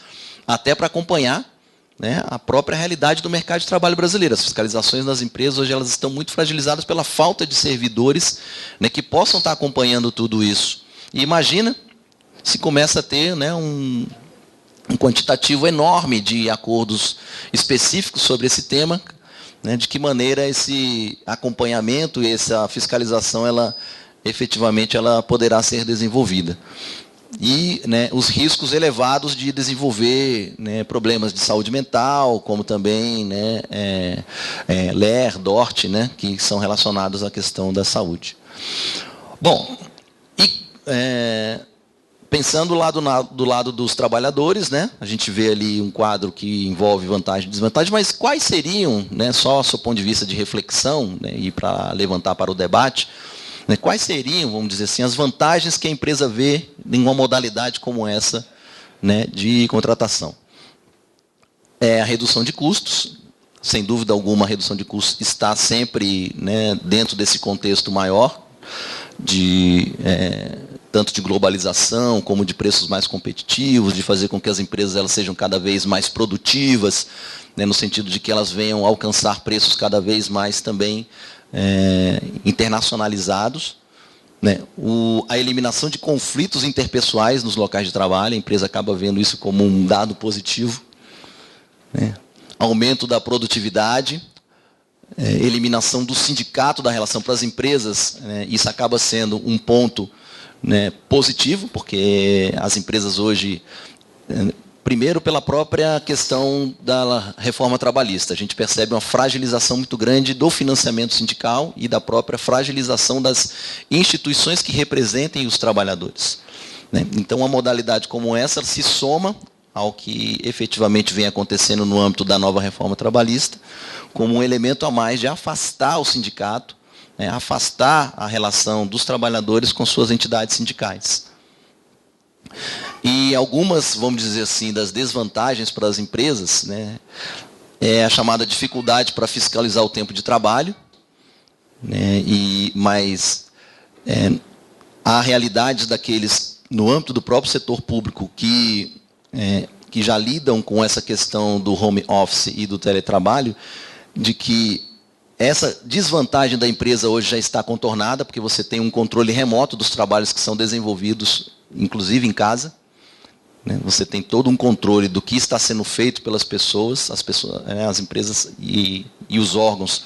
até para acompanhar, né, a própria realidade do mercado de trabalho brasileiro. As fiscalizações nas empresas hoje elas estão muito fragilizadas pela falta de servidores, né, que possam estar acompanhando tudo isso. E imagina se começa a ter, né, um quantitativo enorme de acordos específicos sobre esse tema, né, de que maneira esse acompanhamento e essa fiscalização efetivamente ela poderá ser desenvolvida. E, né, os riscos elevados de desenvolver, né, problemas de saúde mental, como também, né, LER, DORT, né, que são relacionados à questão da saúde. Bom, pensando lá do lado dos trabalhadores, né, a gente vê ali um quadro que envolve vantagem e desvantagem, mas quais seriam, né, só do seu ponto de vista de reflexão, né, e para levantar para o debate, quais seriam, vamos dizer assim, as vantagens que a empresa vê em uma modalidade como essa, né, de contratação? A redução de custos, sem dúvida alguma, a redução de custos está sempre, né, dentro desse contexto maior, tanto de globalização, como de preços mais competitivos, de fazer com que as empresas elas sejam cada vez mais produtivas, né, no sentido de que elas venham alcançar preços cada vez mais também internacionalizados, né? A eliminação de conflitos interpessoais nos locais de trabalho, a empresa acaba vendo isso como um dado positivo, né? Aumento da produtividade, eliminação do sindicato da relação para as empresas, né? Isso acaba sendo um ponto, né, positivo, porque as empresas hoje, primeiro pela própria questão da reforma trabalhista, a gente percebe uma fragilização muito grande do financiamento sindical e da própria fragilização das instituições que representem os trabalhadores, né? Então, uma modalidade como essa se soma ao que efetivamente vem acontecendo no âmbito da nova reforma trabalhista, como um elemento a mais de afastar o sindicato, né, afastar a relação dos trabalhadores com suas entidades sindicais. E algumas, vamos dizer assim, das desvantagens para as empresas, né, é a chamada dificuldade para fiscalizar o tempo de trabalho, né, mas há realidades daqueles, no âmbito do próprio setor público, que já lidam com essa questão do home office e do teletrabalho, de que essa desvantagem da empresa hoje já está contornada, porque você tem um controle remoto dos trabalhos que são desenvolvidos inclusive em casa. Né? Você tem todo um controle do que está sendo feito pelas pessoas, as empresas e os órgãos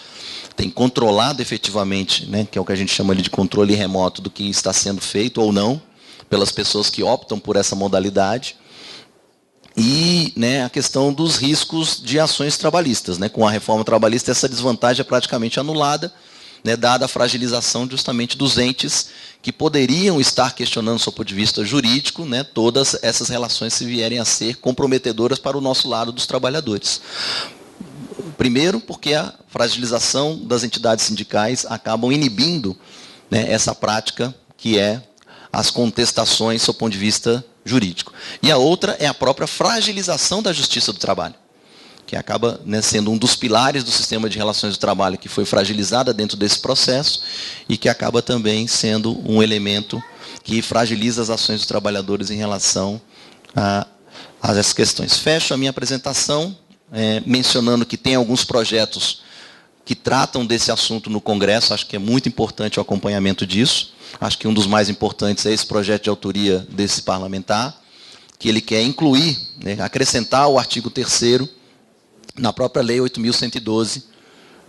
têm controlado efetivamente, né, que é o que a gente chama ali de controle remoto do que está sendo feito ou não, pelas pessoas que optam por essa modalidade. E, né, a questão dos riscos de ações trabalhistas. Né? Com a reforma trabalhista, essa desvantagem é praticamente anulada, né, dada a fragilização justamente dos entes que poderiam estar questionando, do seu ponto de vista jurídico, né, todas essas relações se vierem a ser comprometedoras para o nosso lado dos trabalhadores. Primeiro, porque a fragilização das entidades sindicais acabam inibindo, né, essa prática que é as contestações do seu ponto de vista jurídico. E a outra é a própria fragilização da justiça do trabalho, que acaba, né, sendo um dos pilares do sistema de relações do trabalho que foi fragilizada dentro desse processo e que acaba também sendo um elemento que fragiliza as ações dos trabalhadores em relação a essas questões. Fecho a minha apresentação mencionando que tem alguns projetos que tratam desse assunto no Congresso. Acho que é muito importante o acompanhamento disso. Acho que um dos mais importantes é esse projeto de autoria desse parlamentar, que ele quer incluir, né, acrescentar o artigo 3º na própria Lei 8.112,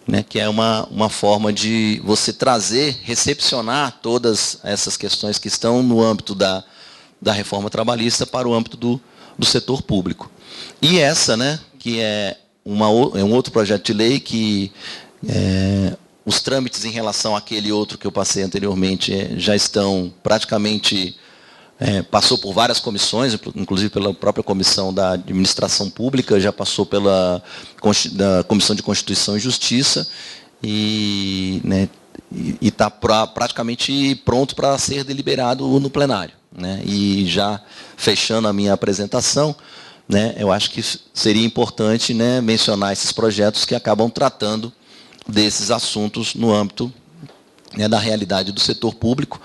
né, que é uma forma de você trazer, recepcionar todas essas questões que estão no âmbito da reforma trabalhista para o âmbito do setor público. E essa, né, que é um outro projeto de lei que os trâmites em relação àquele outro que eu passei anteriormente já estão praticamente, passou por várias comissões, inclusive pela própria Comissão da Administração Pública, já passou pela da Comissão de Constituição e Justiça, e está praticamente pronto para ser deliberado no plenário. Né? E já fechando a minha apresentação, né, eu acho que seria importante, né, mencionar esses projetos que acabam tratando desses assuntos no âmbito, né, da realidade do setor público.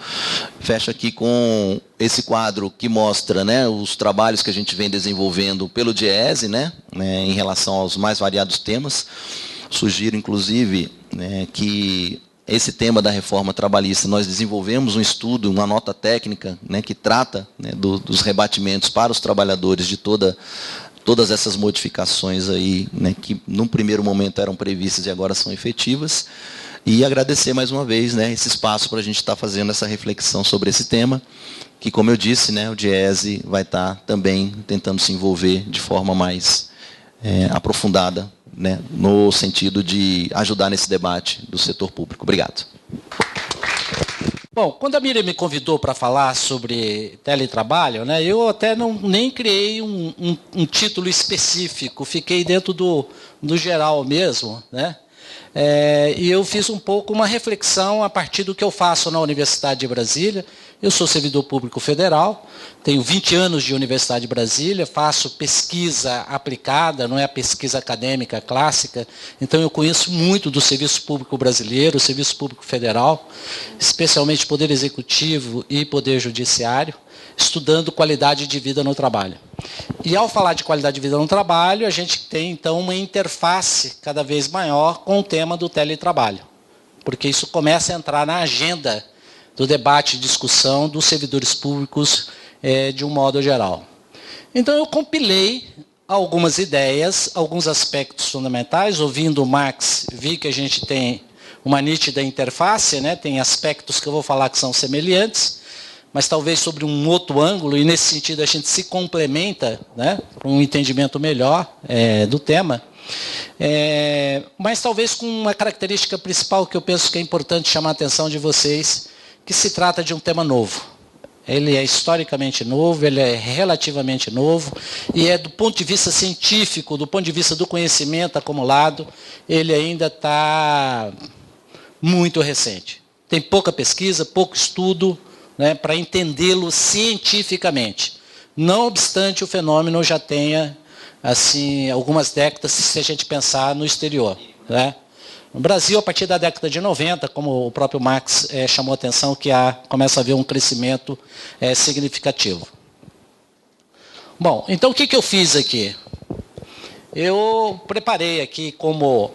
Fecho aqui com esse quadro que mostra, né, os trabalhos que a gente vem desenvolvendo pelo DIEESE, né, em relação aos mais variados temas. Sugiro, inclusive, né, que esse tema da reforma trabalhista, nós desenvolvemos um estudo, uma nota técnica, né, que trata, né, dos rebatimentos para os trabalhadores de todas essas modificações aí, né, que num primeiro momento eram previstas e agora são efetivas. E agradecer mais uma vez, né, esse espaço para a gente estar fazendo essa reflexão sobre esse tema, que, como eu disse, né, o DIEESE vai estar também tentando se envolver de forma mais aprofundada, né, no sentido de ajudar nesse debate do setor público. Obrigado. Bom, quando a Miriam me convidou para falar sobre teletrabalho, né, eu até nem criei um título específico, fiquei dentro do geral mesmo, né? E eu fiz um pouco uma reflexão a partir do que eu faço na Universidade de Brasília. Eu sou servidor público federal, tenho 20 anos de Universidade de Brasília, faço pesquisa aplicada, não é a pesquisa acadêmica clássica, então eu conheço muito do serviço público brasileiro, serviço público federal, especialmente Poder Executivo e Poder Judiciário, estudando qualidade de vida no trabalho. E ao falar de qualidade de vida no trabalho, a gente tem então uma interface cada vez maior com o tema do teletrabalho, porque isso começa a entrar na agenda do debate e discussão dos servidores públicos de um modo geral. Então, eu compilei algumas ideias, alguns aspectos fundamentais. Ouvindo o Max, vi que a gente tem uma nítida interface, né? Tem aspectos que eu vou falar que são semelhantes, mas talvez sobre um outro ângulo, e nesse sentido a gente se complementa, né, para um entendimento melhor do tema. Mas talvez com uma característica principal que eu penso que é importante chamar a atenção de vocês, que se trata de um tema novo. Ele é historicamente novo, ele é relativamente novo, e do ponto de vista científico, do ponto de vista do conhecimento acumulado, ele ainda está muito recente. Tem pouca pesquisa, pouco estudo, né, para entendê-lo cientificamente. Não obstante o fenômeno já tenha assim, algumas décadas, se a gente pensar no exterior. Né? No Brasil, a partir da década de 90, como o próprio Max chamou a atenção, que começa a haver um crescimento significativo. Bom, então o que eu fiz aqui? Eu preparei aqui como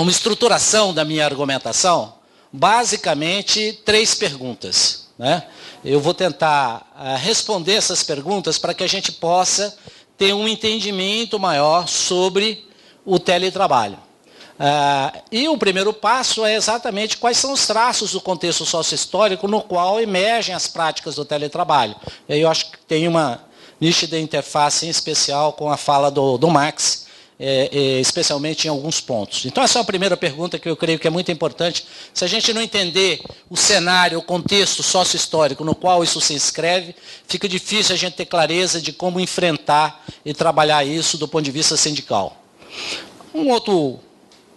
estruturação da minha argumentação, basicamente 3 perguntas. Né? Eu vou tentar responder essas perguntas para que a gente possa ter um entendimento maior sobre o teletrabalho. E o primeiro passo é exatamente quais são os traços do contexto sócio-histórico no qual emergem as práticas do teletrabalho. E aí eu acho que tem uma nítida interface em especial com a fala do Marx, especialmente em alguns pontos. Então, essa é a primeira pergunta que eu creio que é muito importante. Se a gente não entender o cenário, o contexto sócio-histórico no qual isso se inscreve, fica difícil a gente ter clareza de como enfrentar e trabalhar isso do ponto de vista sindical. Um outro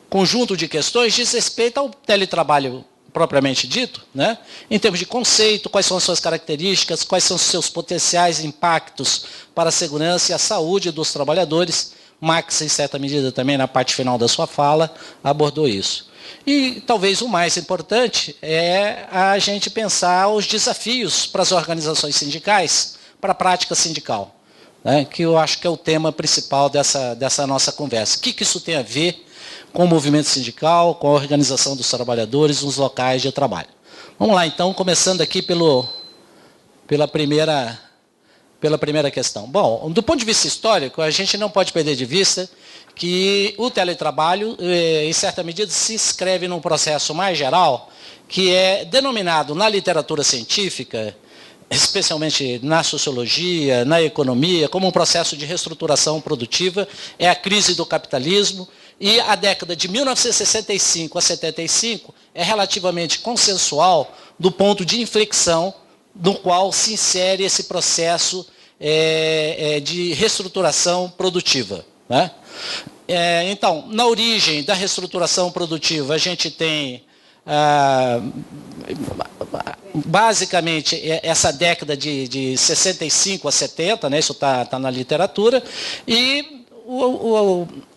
conjunto de questões diz respeito ao teletrabalho propriamente dito, né? Em termos de conceito, quais são as suas características, quais são os seus potenciais impactos para a segurança e a saúde dos trabalhadores. Marx, em certa medida, também na parte final da sua fala, abordou isso. E talvez o mais importante é a gente pensar os desafios para as organizações sindicais, para a prática sindical, né? Que eu acho que é o tema principal dessa nossa conversa. O que isso tem a ver com o movimento sindical, com a organização dos trabalhadores nos locais de trabalho? Vamos lá, então, começando aqui pela primeira questão. Bom, do ponto de vista histórico, a gente não pode perder de vista que o teletrabalho, em certa medida, se inscreve num processo mais geral, que é denominado na literatura científica, especialmente na sociologia, na economia, como um processo de reestruturação produtiva, é a crise do capitalismo, e a década de 1965 a 75 é relativamente consensual do ponto de inflexão no qual se insere esse processo de reestruturação produtiva, né? Então, na origem da reestruturação produtiva, a gente tem, basicamente, essa década de 65 a 70, né? Isso está na literatura, e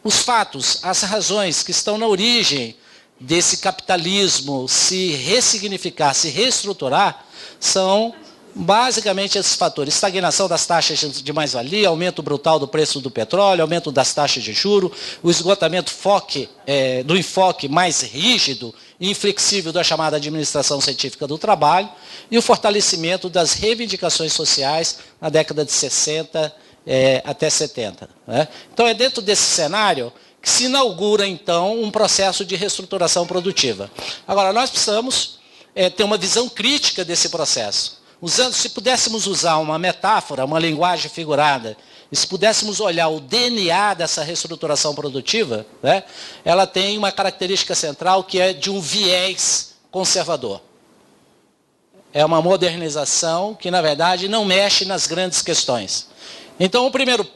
os fatos, as razões que estão na origem desse capitalismo se ressignificar, se reestruturar, são basicamente esses fatores: estagnação das taxas de mais-valia, aumento brutal do preço do petróleo, aumento das taxas de juros, o esgotamento do enfoque mais rígido e inflexível da chamada administração científica do trabalho e o fortalecimento das reivindicações sociais na década de 60 até 70. Né? Então, é dentro desse cenário que se inaugura, então, um processo de reestruturação produtiva. Agora, nós precisamos ter uma visão crítica desse processo. Se pudéssemos usar uma metáfora, uma linguagem figurada, e se pudéssemos olhar o DNA dessa reestruturação produtiva, né, ela tem uma característica central que é de um viés conservador. É uma modernização que, na verdade, não mexe nas grandes questões. Então, o primeiro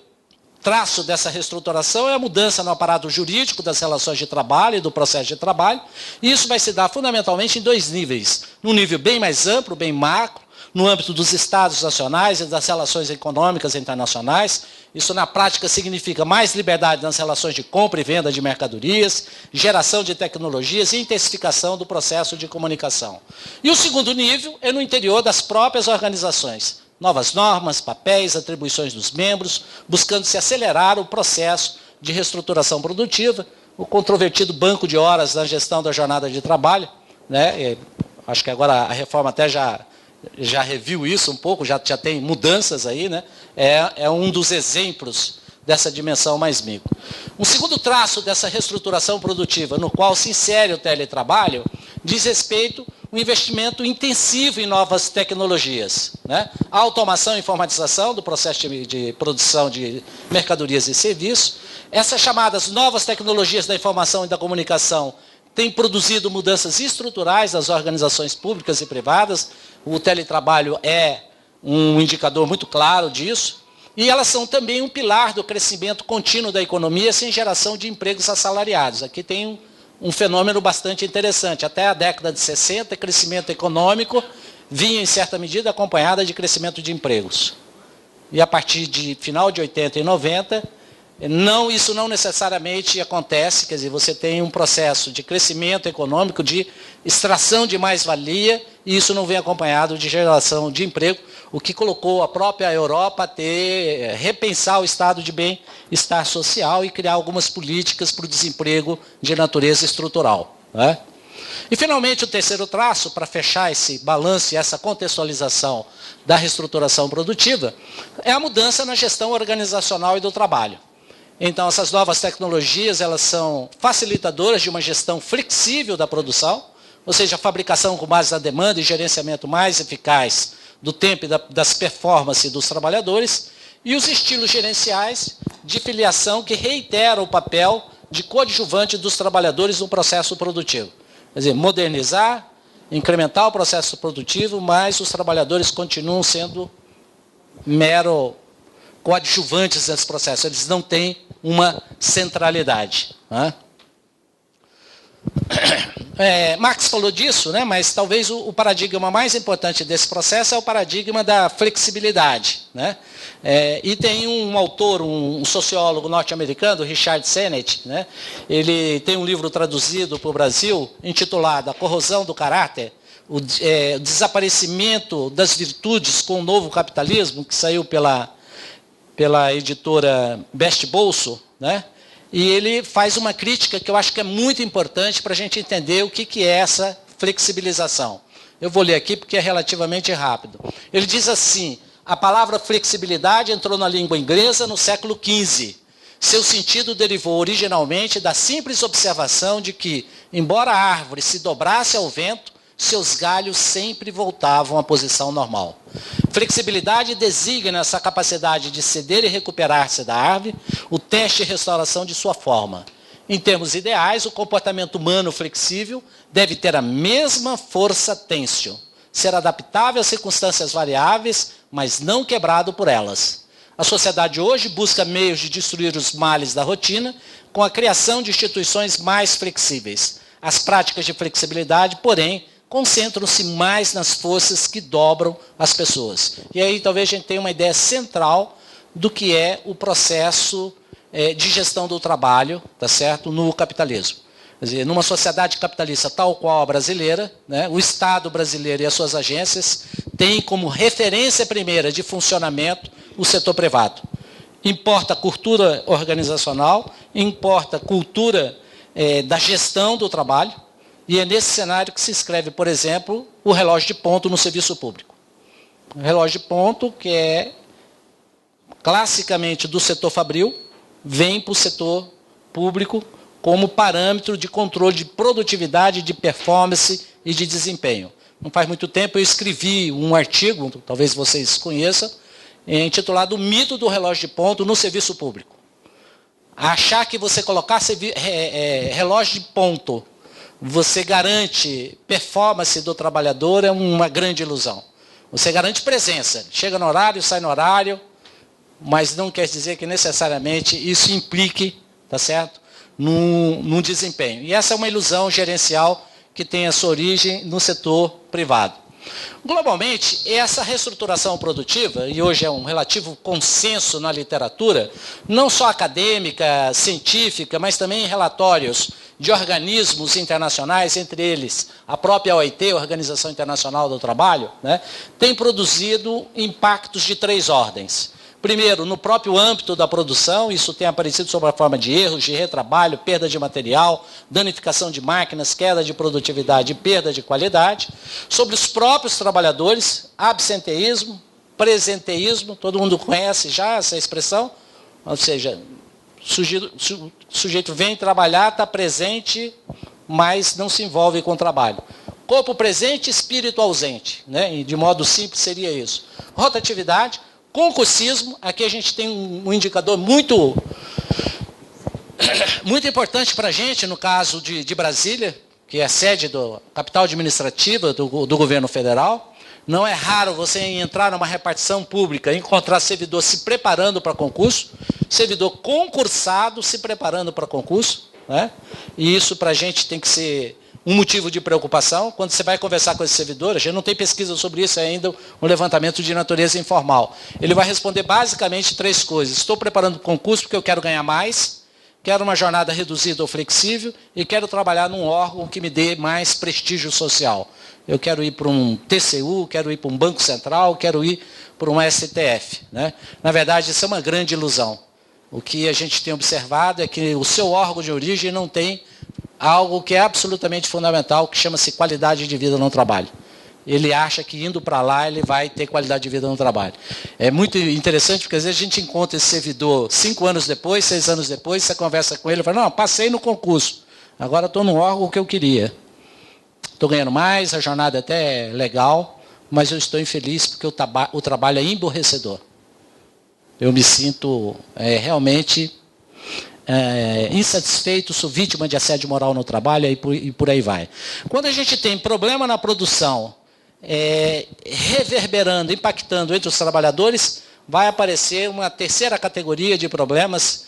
traço dessa reestruturação é a mudança no aparato jurídico das relações de trabalho e do processo de trabalho, e isso vai se dar fundamentalmente em dois níveis. Num nível bem mais amplo, bem macro, no âmbito dos estados nacionais e das relações econômicas internacionais. Isso, na prática, significa mais liberdade nas relações de compra e venda de mercadorias, geração de tecnologias e intensificação do processo de comunicação. E o segundo nível é no interior das próprias organizações. Novas normas, papéis, atribuições dos membros, buscando se acelerar o processo de reestruturação produtiva, o controvertido banco de horas na gestão da jornada de trabalho, né? Acho que agora a reforma até já reviu isso um pouco, já tem mudanças aí, né? É um dos exemplos dessa dimensão mais micro. Um segundo traço dessa reestruturação produtiva, no qual se insere o teletrabalho, diz respeito ao investimento intensivo em novas tecnologias, né? A automação e informatização do processo de produção de mercadorias e serviços. Essas chamadas novas tecnologias da informação e da comunicação têm produzido mudanças estruturais nas organizações públicas e privadas. O teletrabalho é um indicador muito claro disso. E elas são também um pilar do crescimento contínuo da economia sem geração de empregos assalariados. Aqui tem um fenômeno bastante interessante. Até a década de 60, crescimento econômico vinha, em certa medida, acompanhado de crescimento de empregos. E a partir de final de 80 e 90, isso não necessariamente acontece, quer dizer, você tem um processo de crescimento econômico, de extração de mais-valia, e isso não vem acompanhado de geração de emprego, o que colocou a própria Europa a repensar o estado de bem-estar social e criar algumas políticas para o desemprego de natureza estrutural, né? E, finalmente, o terceiro traço, para fechar esse balanço e essa contextualização da reestruturação produtiva, é a mudança na gestão organizacional e do trabalho. Então, essas novas tecnologias, elas são facilitadoras de uma gestão flexível da produção, ou seja, a fabricação com base na demanda e gerenciamento mais eficaz do tempo e das performances dos trabalhadores, e os estilos gerenciais de filiação que reiteram o papel de coadjuvante dos trabalhadores no processo produtivo. Quer dizer, modernizar, incrementar o processo produtivo, mas os trabalhadores continuam sendo mero coadjuvantes nesse processo. Eles não têm uma centralidade. Né? Marx falou disso, né? Mas talvez o paradigma mais importante desse processo é o paradigma da flexibilidade. Né? E tem um autor, um sociólogo norte-americano, Richard Sennett, né? Ele tem um livro traduzido para o Brasil, intitulado A Corrosão do Caráter, o desaparecimento das virtudes com o novo capitalismo, que saiu pela editora Best Bolso, né? E ele faz uma crítica que eu acho que é muito importante para a gente entender o que é essa flexibilização. Eu vou ler aqui porque é relativamente rápido. Ele diz assim: a palavra flexibilidade entrou na língua inglesa no século XV. Seu sentido derivou originalmente da simples observação de que, embora a árvore se dobrasse ao vento, seus galhos sempre voltavam à posição normal. Flexibilidade designa essa capacidade de ceder e recuperar-se da árvore, o teste e restauração de sua forma. Em termos ideais, o comportamento humano flexível deve ter a mesma força têncil, ser adaptável às circunstâncias variáveis, mas não quebrado por elas. A sociedade hoje busca meios de destruir os males da rotina com a criação de instituições mais flexíveis. As práticas de flexibilidade, porém, concentram-se mais nas forças que dobram as pessoas. E aí talvez a gente tenha uma ideia central do que é o processo de gestão do trabalho, tá certo, no capitalismo. Quer dizer, numa sociedade capitalista tal qual a brasileira, né, o Estado brasileiro e as suas agências têm como referência primeira de funcionamento o setor privado. Importa a cultura organizacional, importa a cultura da gestão do trabalho, e é nesse cenário que se escreve, por exemplo, o relógio de ponto no serviço público. O relógio de ponto, que é classicamente do setor fabril, vem para o setor público como parâmetro de controle de produtividade, de performance e de desempenho. Não faz muito tempo eu escrevi um artigo, talvez vocês conheçam, intitulado O Mito do Relógio de Ponto no Serviço Público. Achar que você colocar relógio de ponto você garante performance do trabalhador é uma grande ilusão. Você garante presença. Chega no horário, sai no horário, mas não quer dizer que necessariamente isso implique, tá certo, num desempenho. E essa é uma ilusão gerencial que tem a sua origem no setor privado. Globalmente, essa reestruturação produtiva, e hoje é um relativo consenso na literatura, não só acadêmica, científica, mas também em relatórios de organismos internacionais, entre eles a própria OIT, Organização Internacional do Trabalho, né, tem produzido impactos de 3 ordens. Primeiro, no próprio âmbito da produção, isso tem aparecido sob a forma de erros, de retrabalho, perda de material, danificação de máquinas, queda de produtividade e perda de qualidade. Sobre os próprios trabalhadores, absenteísmo, presenteísmo, todo mundo conhece já essa expressão, ou seja, o sujeito vem trabalhar, está presente, mas não se envolve com o trabalho. Corpo presente, espírito ausente, né? E de modo simples seria isso. Rotatividade, concursismo, aqui a gente tem um indicador muito importante para a gente, no caso de Brasília, que é a sede da capital administrativa do governo federal. Não é raro você entrar numa repartição pública e encontrar servidor se preparando para concurso, servidor concursado se preparando para concurso, né? E isso para a gente tem que ser um motivo de preocupação. Quando você vai conversar com esse servidor, a gente não tem pesquisa sobre isso ainda, um levantamento de natureza informal. Ele vai responder basicamente 3 coisas. Estou preparando o concurso porque eu quero ganhar mais, quero uma jornada reduzida ou flexível e quero trabalhar num órgão que me dê mais prestígio social. Eu quero ir para um TCU, quero ir para um Banco Central, quero ir para um STF. Né? Na verdade, isso é uma grande ilusão. O que a gente tem observado é que o seu órgão de origem não tem algo que é absolutamente fundamental, que chama-se qualidade de vida no trabalho. Ele acha que indo para lá ele vai ter qualidade de vida no trabalho. É muito interessante, porque às vezes a gente encontra esse servidor 5 anos depois, 6 anos depois, você conversa com ele e fala, não, passei no concurso, agora estou no órgão que eu queria. Estou ganhando mais, a jornada até é legal, mas eu estou infeliz porque o trabalho é emborrecedor. Eu me sinto realmente insatisfeito, sou vítima de assédio moral no trabalho e por aí vai. Quando a gente tem problema na produção, reverberando, impactando entre os trabalhadores, vai aparecer uma terceira categoria de problemas,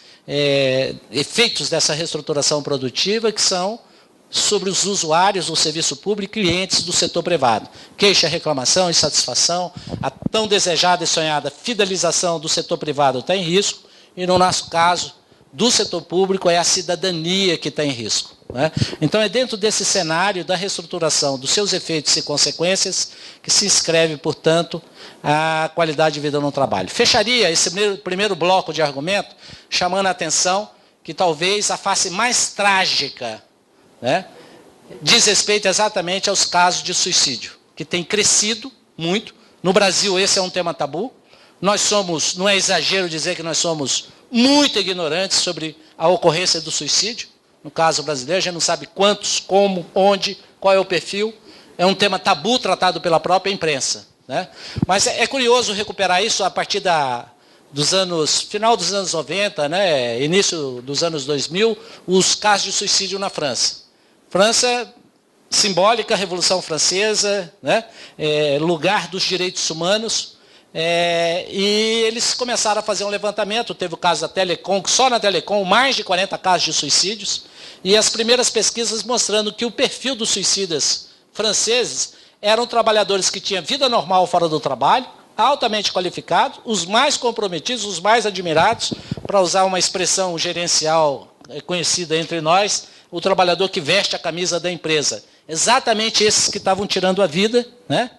efeitos dessa reestruturação produtiva, que são sobre os usuários do serviço público e clientes do setor privado. Queixa, reclamação, insatisfação, a tão desejada e sonhada fidelização do setor privado está em risco, e no nosso caso, do setor público, é a cidadania que está em risco. Né? Então, é dentro desse cenário da reestruturação, dos seus efeitos e consequências, que se inscreve, portanto, a qualidade de vida no trabalho. Fecharia esse primeiro bloco de argumento, chamando a atenção que talvez a face mais trágica, né, diz respeito exatamente aos casos de suicídio, que tem crescido muito. No Brasil, esse é um tema tabu. Nós somos, não é exagero dizer que nós somos muito ignorantes sobre a ocorrência do suicídio. No caso brasileiro, a gente não sabe quantos, como, onde, qual é o perfil. É um tema tabu tratado pela própria imprensa. Né? Mas é curioso recuperar isso a partir final dos anos 90, né, início dos anos 2000, os casos de suicídio na França. França, simbólica, Revolução Francesa, né, lugar dos direitos humanos, e eles começaram a fazer um levantamento. Teve o caso da Telecom, que só na Telecom, mais de 40 casos de suicídios, e as primeiras pesquisas mostrando que o perfil dos suicidas franceses eram trabalhadores que tinham vida normal fora do trabalho, altamente qualificados, os mais comprometidos, os mais admirados, para usar uma expressão gerencial conhecida entre nós, o trabalhador que veste a camisa da empresa. Exatamente esses que estavam tirando a vida, né?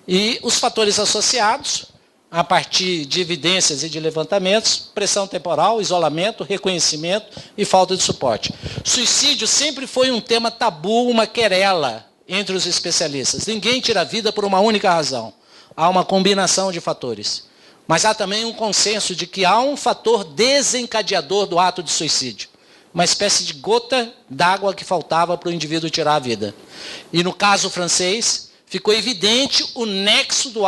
E os fatores associados, a partir de evidências e de levantamentos, pressão temporal, isolamento, reconhecimento e falta de suporte. Suicídio sempre foi um tema tabu, uma querela entre os especialistas. Ninguém tira a vida por uma única razão. Há uma combinação de fatores. Mas há também um consenso de que há um fator desencadeador do ato de suicídio. Uma espécie de gota d'água que faltava para o indivíduo tirar a vida. E no caso francês, ficou evidente o nexo do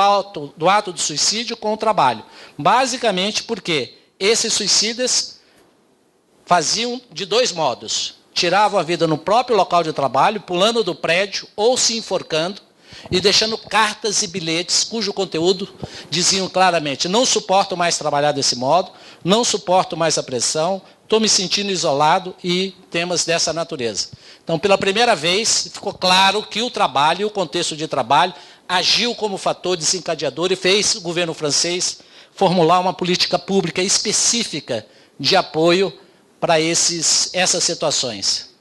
ato de suicídio com o trabalho. Basicamente porque esses suicidas faziam de 2 modos. Tiravam a vida no próprio local de trabalho, pulando do prédio ou se enforcando, e deixando cartas e bilhetes cujo conteúdo diziam claramente: não suporto mais trabalhar desse modo, não suporto mais a pressão, estou me sentindo isolado, e temas dessa natureza. Então, pela primeira vez, ficou claro que o trabalho, o contexto de trabalho, agiu como fator desencadeador e fez o governo francês formular uma política pública específica de apoio para essas situações.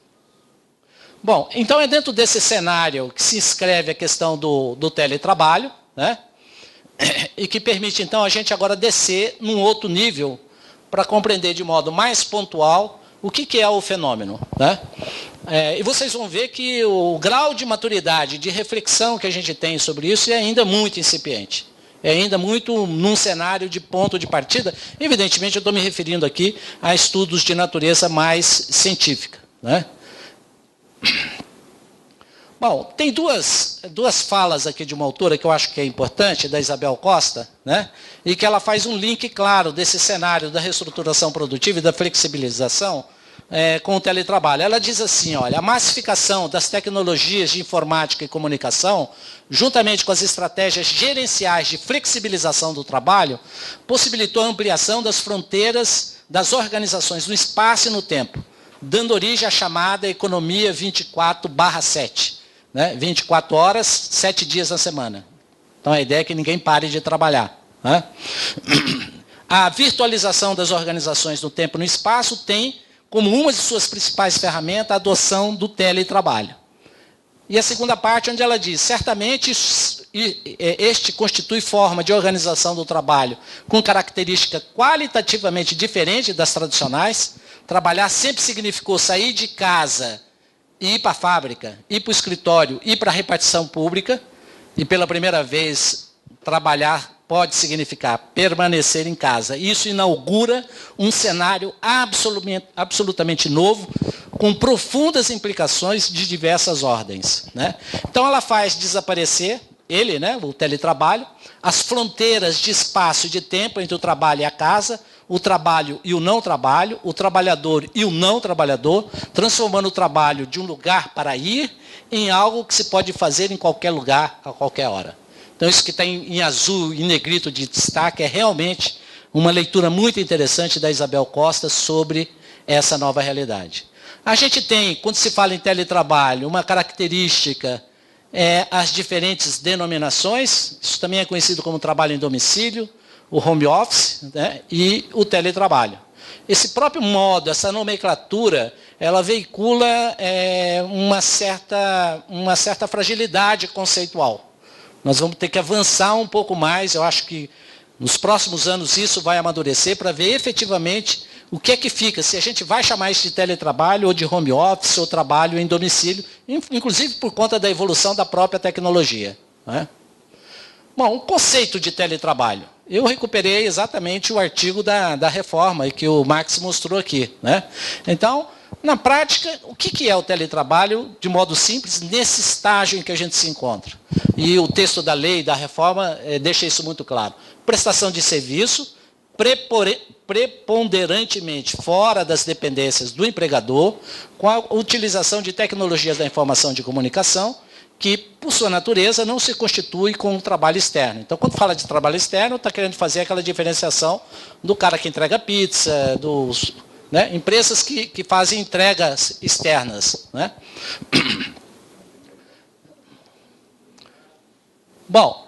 Bom, então é dentro desse cenário que se inscreve a questão do teletrabalho, né? E que permite, então, a gente agora descer num outro nível para compreender de modo mais pontual o que é o fenômeno. Né? E vocês vão ver que o grau de maturidade, de reflexão que a gente tem sobre isso é ainda muito incipiente. É ainda muito num cenário de ponto de partida. Evidentemente, eu estou me referindo aqui a estudos de natureza mais científica. Né? Bom, tem duas falas aqui de uma autora que eu acho que é importante, da Isabel Costa, né? E que ela faz um link claro desse cenário da reestruturação produtiva e da flexibilização com o teletrabalho. Ela diz assim, olha, a massificação das tecnologias de informática e comunicação, juntamente com as estratégias gerenciais de flexibilização do trabalho, possibilitou a ampliação das fronteiras das organizações no espaço e no tempo, dando origem à chamada economia 24/7. Né? 24 horas, 7 dias na semana. Então, a ideia é que ninguém pare de trabalhar. Né? A virtualização das organizações no tempo e no espaço tem como uma de suas principais ferramentas a adoção do teletrabalho. E a segunda parte, onde ela diz, certamente este constitui forma de organização do trabalho com característica qualitativamente diferente das tradicionais. Trabalhar sempre significou sair de casa ir para a fábrica, ir para o escritório, ir para a repartição pública, e pela primeira vez trabalhar pode significar permanecer em casa. Isso inaugura um cenário absolutamente novo, com profundas implicações de diversas ordens, né? Então, ela faz desaparecer, né, o teletrabalho, as fronteiras de espaço e de tempo entre o trabalho e a casa, o trabalho e o não trabalho, o trabalhador e o não trabalhador, transformando o trabalho de um lugar para ir em algo que se pode fazer em qualquer lugar, a qualquer hora. Então, isso que está em azul e negrito de destaque é realmente uma leitura muito interessante da Isabel Costa sobre essa nova realidade. A gente tem, quando se fala em teletrabalho, uma característica, as diferentes denominações, isso também é conhecido como trabalho em domicílio, o home office, né, e o teletrabalho. Esse próprio modo, essa nomenclatura, ela veicula uma certa fragilidade conceitual. Nós vamos ter que avançar um pouco mais, eu acho que nos próximos anos isso vai amadurecer para ver efetivamente o que é que fica, se a gente vai chamar isso de teletrabalho ou de home office ou trabalho em domicílio, inclusive por conta da evolução da própria tecnologia, né? Bom, o conceito de teletrabalho. Eu recuperei exatamente o artigo da reforma que o Marx mostrou aqui, né? Então, na prática, o que é o teletrabalho, de modo simples, nesse estágio em que a gente se encontra? E o texto da lei, da reforma, deixa isso muito claro. Prestação de serviço, preponderantemente fora das dependências do empregador, com a utilização de tecnologias da informação e de comunicação, que, por sua natureza, não se constitui com um trabalho externo. Então, quando fala de trabalho externo, está querendo fazer aquela diferenciação do cara que entrega pizza, dos... né, empresas que fazem entregas externas, né? Bom,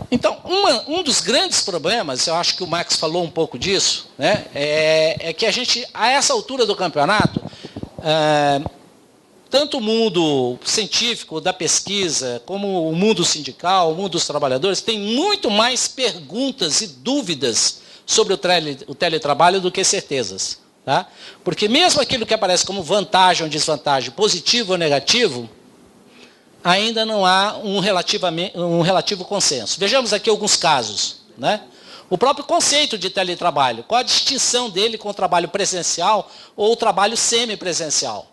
então, um dos grandes problemas, eu acho que o Max falou um pouco disso, né, é que a gente, a essa altura do campeonato, tanto o mundo científico da pesquisa, como o mundo sindical, o mundo dos trabalhadores, tem muito mais perguntas e dúvidas sobre o teletrabalho do que certezas. Tá? Porque mesmo aquilo que aparece como vantagem ou desvantagem, positivo ou negativo, ainda não há um relativo consenso. Vejamos aqui alguns casos, né? O próprio conceito de teletrabalho, qual a distinção dele com o trabalho presencial ou o trabalho semipresencial?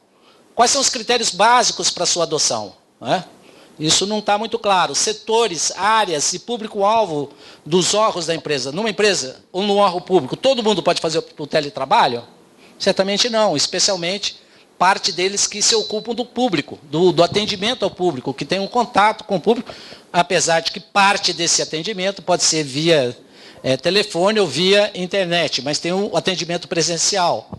Quais são os critérios básicos para a sua adoção, né? Isso não está muito claro. Setores, áreas e público-alvo dos órgãos da empresa. Numa empresa ou num órgão público, todo mundo pode fazer o teletrabalho? Certamente não, especialmente parte deles que se ocupam do público, do atendimento ao público, que tem um contato com o público, apesar de que parte desse atendimento pode ser via telefone ou via internet, mas tem um atendimento presencial,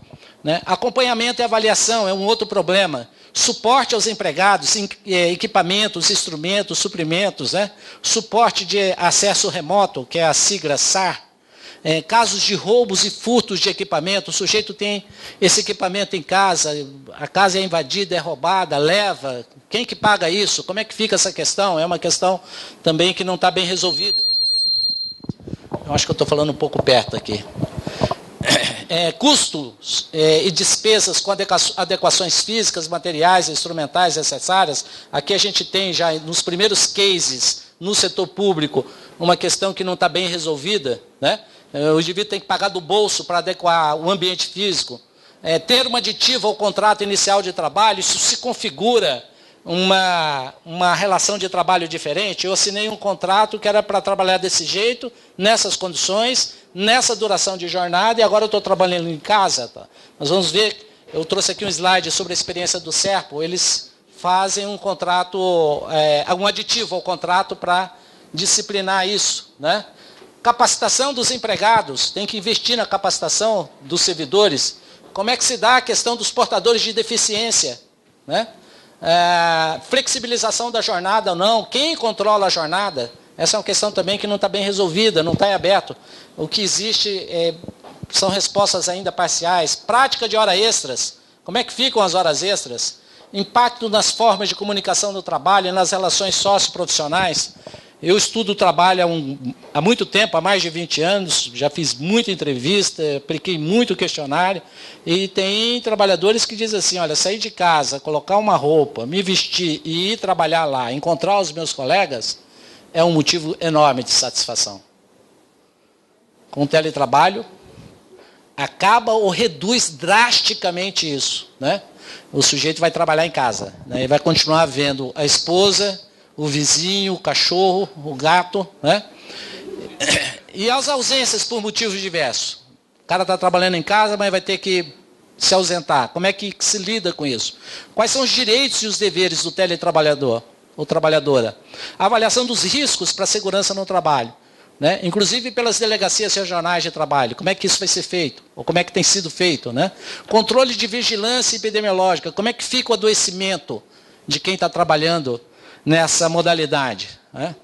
né? Acompanhamento e avaliação é um outro problema. Suporte aos empregados, equipamentos, instrumentos, suprimentos, né? Suporte de acesso remoto, que é a sigla SAR. Casos de roubos e furtos de equipamento, o sujeito tem esse equipamento em casa, a casa é invadida, é roubada, leva, quem que paga isso? Como é que fica essa questão? É uma questão também que não está bem resolvida. Eu acho que eu estou falando um pouco perto aqui. Custos e despesas com adequações físicas, materiais, instrumentais necessárias. Aqui a gente tem já nos primeiros cases, no setor público, uma questão que não está bem resolvida, né? O indivíduo tem que pagar do bolso para adequar o ambiente físico. Ter uma aditiva ao contrato inicial de trabalho, isso se configura uma relação de trabalho diferente. Eu assinei um contrato que era para trabalhar desse jeito, nessas condições, nessa duração de jornada, e agora eu estou trabalhando em casa. Tá? Nós vamos ver, eu trouxe aqui um slide sobre a experiência do Serpo, eles fazem um contrato, um aditivo ao contrato para disciplinar isso, né? Capacitação dos empregados, tem que investir na capacitação dos servidores. Como é que se dá a questão dos portadores de deficiência, né? Flexibilização da jornada ou não, quem controla a jornada? Essa é uma questão também que não está bem resolvida, não está em aberto. O que existe são respostas ainda parciais. Prática de horas extras, como é que ficam as horas extras? Impacto nas formas de comunicação do trabalho e nas relações socioprofissionais. Eu estudo o trabalho há muito tempo, há mais de 20 anos, já fiz muita entrevista, apliquei muito questionário, e tem trabalhadores que dizem assim, olha, sair de casa, colocar uma roupa, me vestir e ir trabalhar lá, encontrar os meus colegas, é um motivo enorme de satisfação. Com o teletrabalho, acaba ou reduz drasticamente isso, né? O sujeito vai trabalhar em casa, né? E vai continuar vendo a esposa, o vizinho, o cachorro, o gato, né? E as ausências por motivos diversos. O cara está trabalhando em casa, mas vai ter que se ausentar. Como é que se lida com isso? Quais são os direitos e os deveres do teletrabalhador ou trabalhadora? A avaliação dos riscos para a segurança no trabalho, né? Inclusive pelas delegacias regionais de trabalho. Como é que isso vai ser feito? Ou como é que tem sido feito, né? Controle de vigilância epidemiológica. Como é que fica o adoecimento de quem está trabalhando nessa modalidade, né?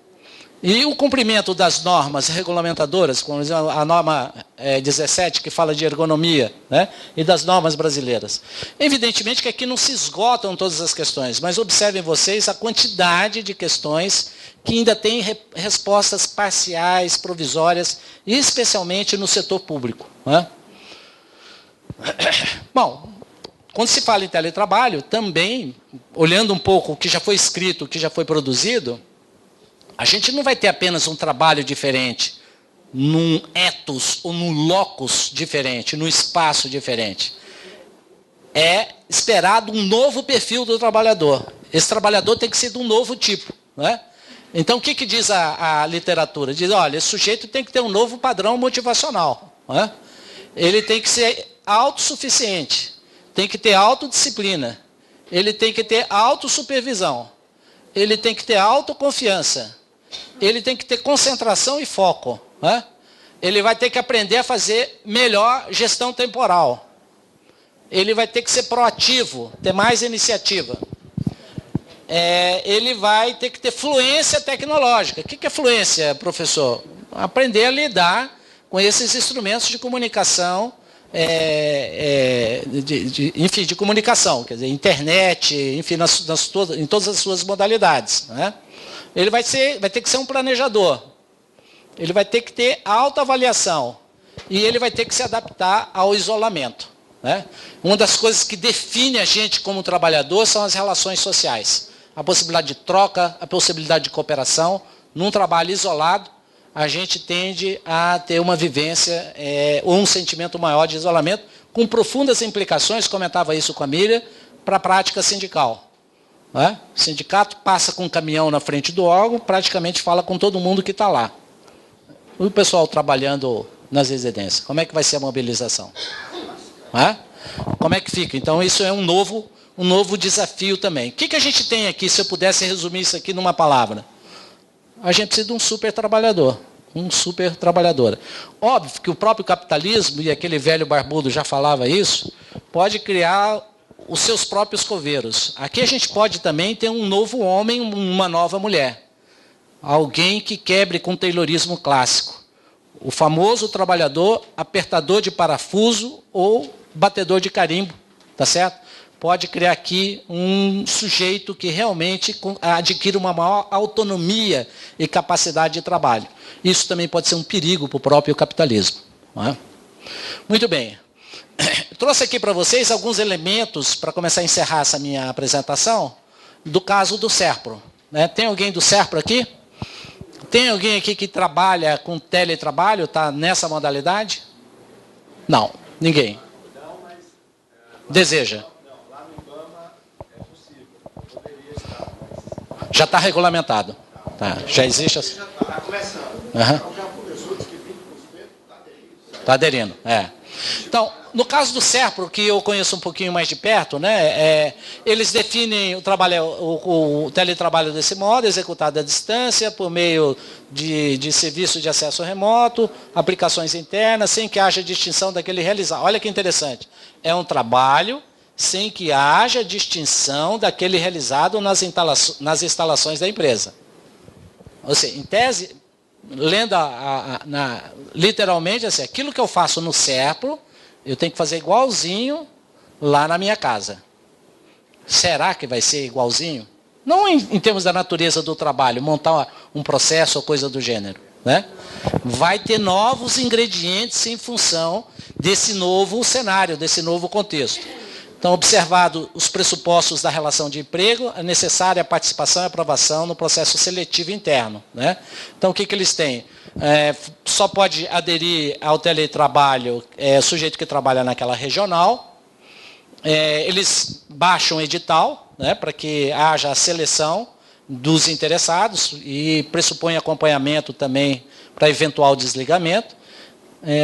E o cumprimento das normas regulamentadoras, como a norma 17, que fala de ergonomia, né? E das normas brasileiras. Evidentemente que aqui não se esgotam todas as questões, mas observem vocês a quantidade de questões que ainda têm respostas parciais, provisórias, especialmente no setor público, né? Bom, quando se fala em teletrabalho, também, olhando um pouco o que já foi escrito, o que já foi produzido, a gente não vai ter apenas um trabalho diferente, num ethos ou num locus diferente, num espaço diferente. É esperado um novo perfil do trabalhador. Esse trabalhador tem que ser de um novo tipo, né? Então, o que diz a literatura? Diz, olha, esse sujeito tem que ter um novo padrão motivacional, né? Ele tem que ser autossuficiente. Tem que ter autodisciplina, ele tem que ter autossupervisão, ele tem que ter autoconfiança, ele tem que ter concentração e foco, né? Ele vai ter que aprender a fazer melhor gestão temporal, ele vai ter que ser proativo, ter mais iniciativa, ele vai ter que ter fluência tecnológica. O que é fluência, professor? Aprender a lidar com esses instrumentos de comunicação, enfim, de comunicação, quer dizer, internet, enfim, em todas as suas modalidades, né? Ele vai ter que ser um planejador, ele vai ter que ter autoavaliação e ele vai ter que se adaptar ao isolamento, né? Uma das coisas que define a gente como trabalhador são as relações sociais, a possibilidade de troca, a possibilidade de cooperação. Num trabalho isolado, a gente tende a ter uma vivência ou um sentimento maior de isolamento, com profundas implicações, comentava isso com a Miriam, para a prática sindical, né? O sindicato passa com um caminhão na frente do órgão, praticamente fala com todo mundo que está lá. O pessoal trabalhando nas residências, como é que vai ser a mobilização? Né? Como é que fica? Então, isso é um novo desafio também. O que a gente tem aqui, se eu pudesse resumir isso aqui numa palavra? A gente precisa de um super trabalhador, um super trabalhadora. Óbvio que o próprio capitalismo, e aquele velho barbudo já falava isso, pode criar os seus próprios coveiros. Aqui a gente pode também ter um novo homem, uma nova mulher. Alguém que quebre com o taylorismo clássico. O famoso trabalhador apertador de parafuso ou batedor de carimbo, tá certo? Pode criar aqui um sujeito que realmente adquira uma maior autonomia e capacidade de trabalho. Isso também pode ser um perigo para o próprio capitalismo, não é? Muito bem. Trouxe aqui para vocês alguns elementos, para começar a encerrar essa minha apresentação, do caso do SERPRO, né? Tem alguém do SERPRO aqui? Tem alguém aqui que trabalha com teletrabalho, está nessa modalidade? Não, ninguém. Deseja? Já está regulamentado. Tá, já existe. Já está começando. Já começou, diz que 20% está aderindo. Então, no caso do SERPRO, que eu conheço um pouquinho mais de perto, né, eles definem o teletrabalho desse modo, executado à distância, por meio de serviço de acesso remoto, aplicações internas, sem que haja distinção daquele realizado. Olha que interessante. É um trabalho sem que haja distinção daquele realizado nas instalações da empresa. Ou seja, em tese, lendo literalmente, assim, aquilo que eu faço no SERPRO, eu tenho que fazer igualzinho lá na minha casa. Será que vai ser igualzinho? Não em termos da natureza do trabalho, montar um processo ou coisa do gênero, né? Vai ter novos ingredientes em função desse novo cenário, desse novo contexto. Então, observado os pressupostos da relação de emprego, é necessária a participação e aprovação no processo seletivo interno, né? Então, o que eles têm? Só pode aderir ao teletrabalho sujeito que trabalha naquela regional. Eles baixam o edital, né, para que haja a seleção dos interessados e pressupõe acompanhamento também para eventual desligamento.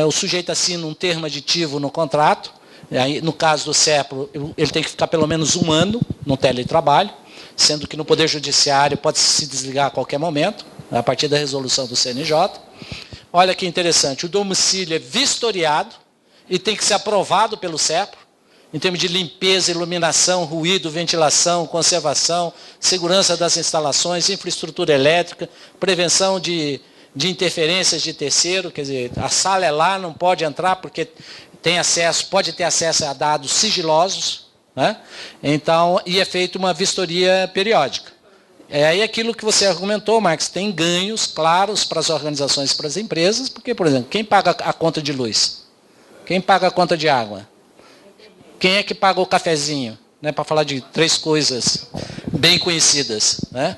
O sujeito assina um termo aditivo no contrato. Aí, no caso do SERPRO, ele tem que ficar pelo menos 1 ano no teletrabalho, sendo que no Poder Judiciário pode se desligar a qualquer momento, a partir da resolução do CNJ. Olha que interessante, o domicílio é vistoriado e tem que ser aprovado pelo SERPRO, em termos de limpeza, iluminação, ruído, ventilação, conservação, segurança das instalações, infraestrutura elétrica, prevenção de interferências de terceiro, quer dizer, a sala é lá, não pode entrar porque pode ter acesso a dados sigilosos, né? Então, e é feita uma vistoria periódica. Aí aquilo que você argumentou, Marcos, tem ganhos claros para as organizações e para as empresas, porque, por exemplo, quem paga a conta de luz? Quem paga a conta de água? Quem é que paga o cafezinho? Né, para falar de 3 coisas bem conhecidas, né?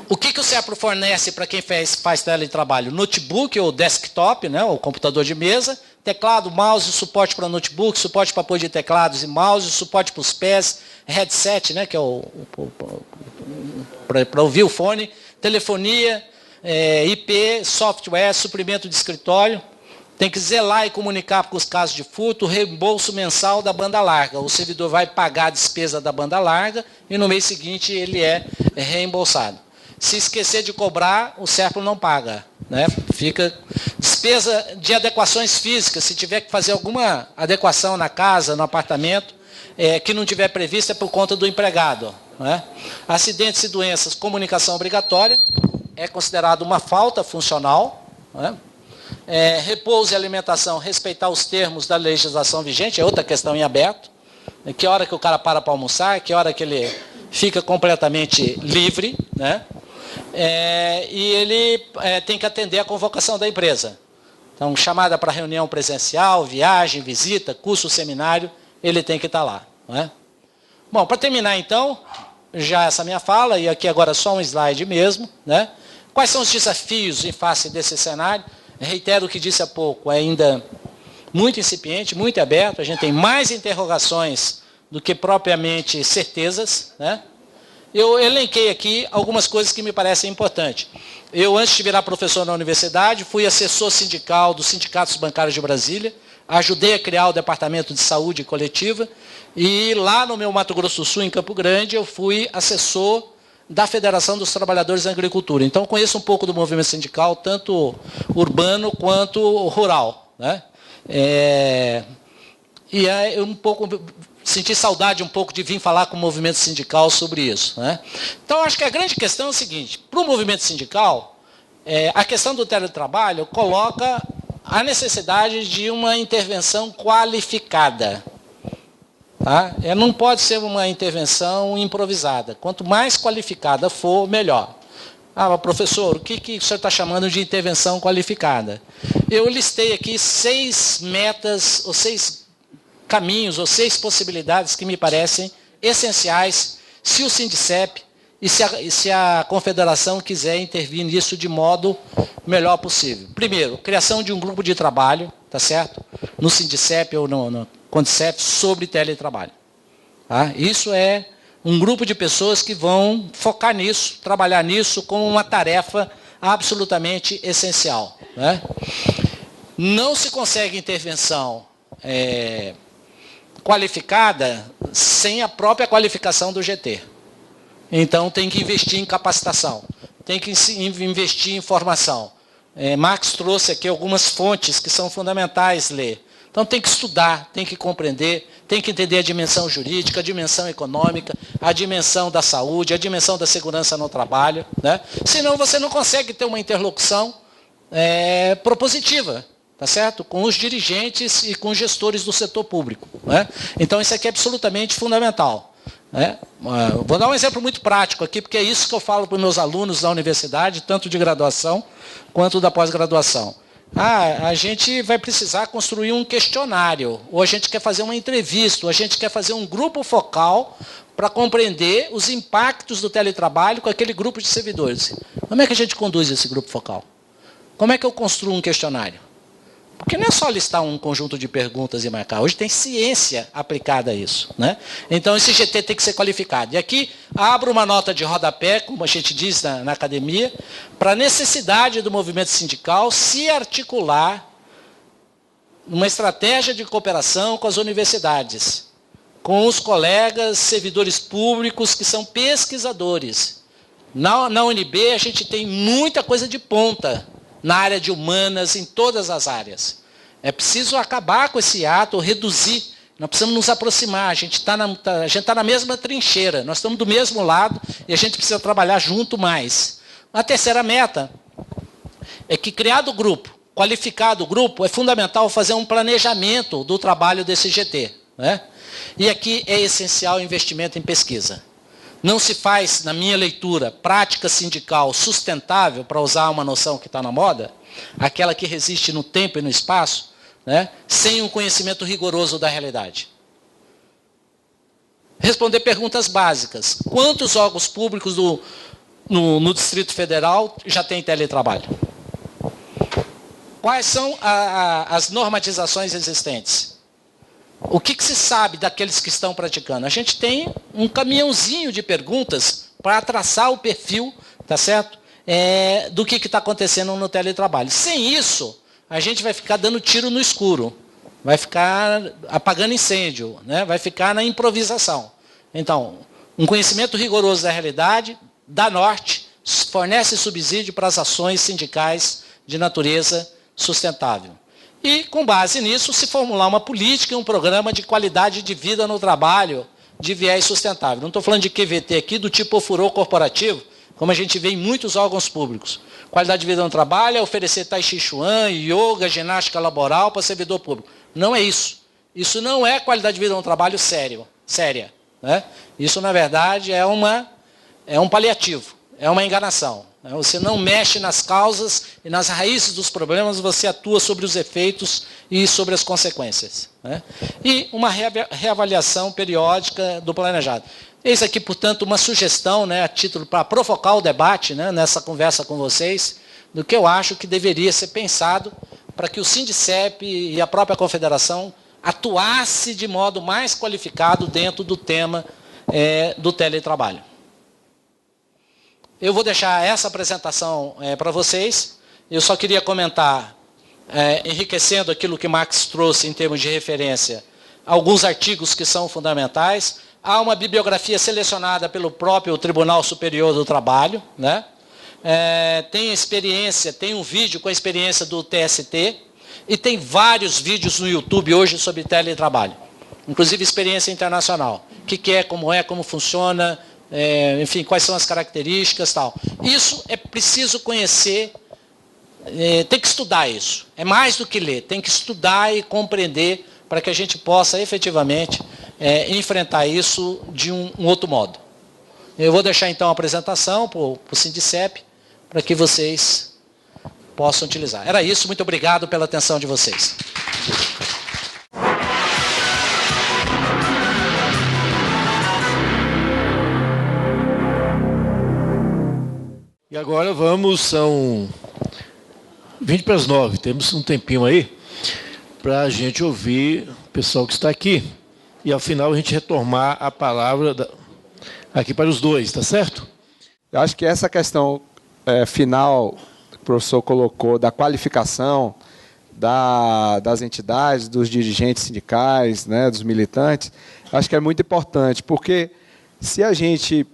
O que o SERPRO fornece para quem faz teletrabalho? Notebook ou desktop, né, ou computador de mesa, teclado, mouse, suporte para notebook, suporte para apoio de teclados e mouse, suporte para os pés, headset, né, que é para ouvir o fone, telefonia, IP, software, suprimento de escritório. Tem que zelar e comunicar com os casos de furto, reembolso mensal da banda larga. O servidor vai pagar a despesa da banda larga e no mês seguinte ele é reembolsado. Se esquecer de cobrar, o SERPRO não paga, né? Fica despesa de adequações físicas, se tiver que fazer alguma adequação na casa, no apartamento, que não tiver prevista é por conta do empregado, né? Acidentes e doenças, comunicação obrigatória, é considerado uma falta funcional, né? Repouso e alimentação, respeitar os termos da legislação vigente, é outra questão em aberto. Que hora que o cara para almoçar, que hora que ele fica completamente livre, né? E ele tem que atender a convocação da empresa. Então, chamada para reunião presencial, viagem, visita, curso, seminário, ele tem que estar lá, né? Bom, para terminar então, já essa minha fala, e aqui agora só um slide mesmo, né? Quais são os desafios em face desse cenário? Reitero o que disse há pouco, é ainda muito incipiente, muito aberto, a gente tem mais interrogações do que propriamente certezas, né? Eu elenquei aqui algumas coisas que me parecem importantes. Eu, antes de virar professor na universidade, fui assessor sindical dos Sindicatos Bancários de Brasília, ajudei a criar o Departamento de Saúde Coletiva, e lá no meu Mato Grosso do Sul, em Campo Grande, eu fui assessor da Federação dos Trabalhadores da Agricultura. Então, conheço um pouco do movimento sindical, tanto urbano quanto rural, né? Eu senti saudade um pouco de vir falar com o movimento sindical sobre isso, né? Então, acho que a grande questão é o seguinte: para o movimento sindical, a questão do teletrabalho coloca a necessidade de uma intervenção qualificada. Tá? Não pode ser uma intervenção improvisada. Quanto mais qualificada for, melhor. Professor, o que o senhor está chamando de intervenção qualificada? Eu listei aqui 6 metas, ou 6 caminhos, ou 6 possibilidades que me parecem essenciais se o Sindicep e se a Confederação quiser intervir nisso de modo melhor possível. Primeiro, criação de um grupo de trabalho, tá certo? No Sindicep ou no Condicep sobre teletrabalho. Tá? Isso é um grupo de pessoas que vão focar nisso, trabalhar nisso como uma tarefa absolutamente essencial, né? Não se consegue intervenção qualificada sem a própria qualificação do GT. Então, tem que investir em capacitação, tem que investir em formação. Marx trouxe aqui algumas fontes que são fundamentais ler. Então, tem que estudar, tem que compreender, tem que entender a dimensão jurídica, a dimensão econômica, a dimensão da saúde, a dimensão da segurança no trabalho, né? Senão, você não consegue ter uma interlocução propositiva, tá certo? Com os dirigentes e com os gestores do setor público, né? Então, isso aqui é absolutamente fundamental. né? Vou dar um exemplo muito prático aqui, porque é isso que eu falo para os meus alunos da universidade, tanto de graduação quanto da pós-graduação. A gente vai precisar construir um questionário, ou a gente quer fazer uma entrevista, ou a gente quer fazer um grupo focal para compreender os impactos do teletrabalho com aquele grupo de servidores. Como é que a gente conduz esse grupo focal? Como é que eu construo um questionário? Porque não é só listar um conjunto de perguntas e marcar. Hoje tem ciência aplicada a isso, né? Então, esse GT tem que ser qualificado. E aqui, abro uma nota de rodapé, como a gente diz na academia, para a necessidade do movimento sindical se articular numa estratégia de cooperação com as universidades, com os colegas servidores públicos que são pesquisadores. Na UNB, a gente tem muita coisa de ponta, na área de humanas, em todas as áreas. É preciso acabar com esse ato, reduzir. Nós precisamos nos aproximar. A gente está na mesma trincheira, nós estamos do mesmo lado e a gente precisa trabalhar junto mais. A terceira meta é que, criado o grupo, qualificado o grupo, é fundamental fazer um planejamento do trabalho desse GT, né? E aqui é essencial o investimento em pesquisa. Não se faz, na minha leitura, prática sindical sustentável, para usar uma noção que está na moda, aquela que resiste no tempo e no espaço, né, sem um conhecimento rigoroso da realidade. Responder perguntas básicas. Quantos órgãos públicos no Distrito Federal já têm teletrabalho? Quais são as normatizações existentes? O que se sabe daqueles que estão praticando? A gente tem um caminhãozinho de perguntas para traçar o perfil, tá certo? Do que está acontecendo no teletrabalho. Sem isso, a gente vai ficar dando tiro no escuro, vai ficar apagando incêndio, né? Vai ficar na improvisação. Então, um conhecimento rigoroso da realidade, da norte, fornece subsídio para as ações sindicais de natureza sustentável. E, com base nisso, se formular uma política e um programa de qualidade de vida no trabalho de viés sustentável. Não estou falando de QVT aqui, do tipo ofurô corporativo, como a gente vê em muitos órgãos públicos. Qualidade de vida no trabalho é oferecer tai chi chuan, yoga, ginástica laboral para servidor público. Não é isso. Isso não é qualidade de vida no trabalho séria, né? Isso, na verdade, é um paliativo, é uma enganação. Você não mexe nas causas e nas raízes dos problemas, você atua sobre os efeitos e sobre as consequências, né? E uma reavaliação periódica do planejado. Eis aqui, portanto, uma sugestão, né, a título para provocar o debate, né, nessa conversa com vocês, do que eu acho que deveria ser pensado para que o Sindicep e a própria Confederação atuasse de modo mais qualificado dentro do tema do teletrabalho. Eu vou deixar essa apresentação para vocês. Eu só queria comentar, enriquecendo aquilo que Marx trouxe em termos de referência, alguns artigos que são fundamentais. Há uma bibliografia selecionada pelo próprio Tribunal Superior do Trabalho, né? Tem experiência, tem um vídeo com a experiência do TST, e tem vários vídeos no YouTube hoje sobre teletrabalho, inclusive experiência internacional. O que é, como funciona, enfim, quais são as características, tal. Isso é preciso conhecer, tem que estudar isso. É mais do que ler, tem que estudar e compreender para que a gente possa efetivamente enfrentar isso de um outro modo. Eu vou deixar então a apresentação para o Sindicep, para que vocês possam utilizar. Era isso, muito obrigado pela atenção de vocês. E agora são 20 para as 9, temos um tempinho aí para a gente ouvir o pessoal que está aqui. E, ao final, a gente retomar a palavra aqui para os dois, tá certo? Eu acho que essa questão final que o professor colocou, da qualificação das entidades, dos dirigentes sindicais, né, dos militantes, acho que é muito importante, porque se a gente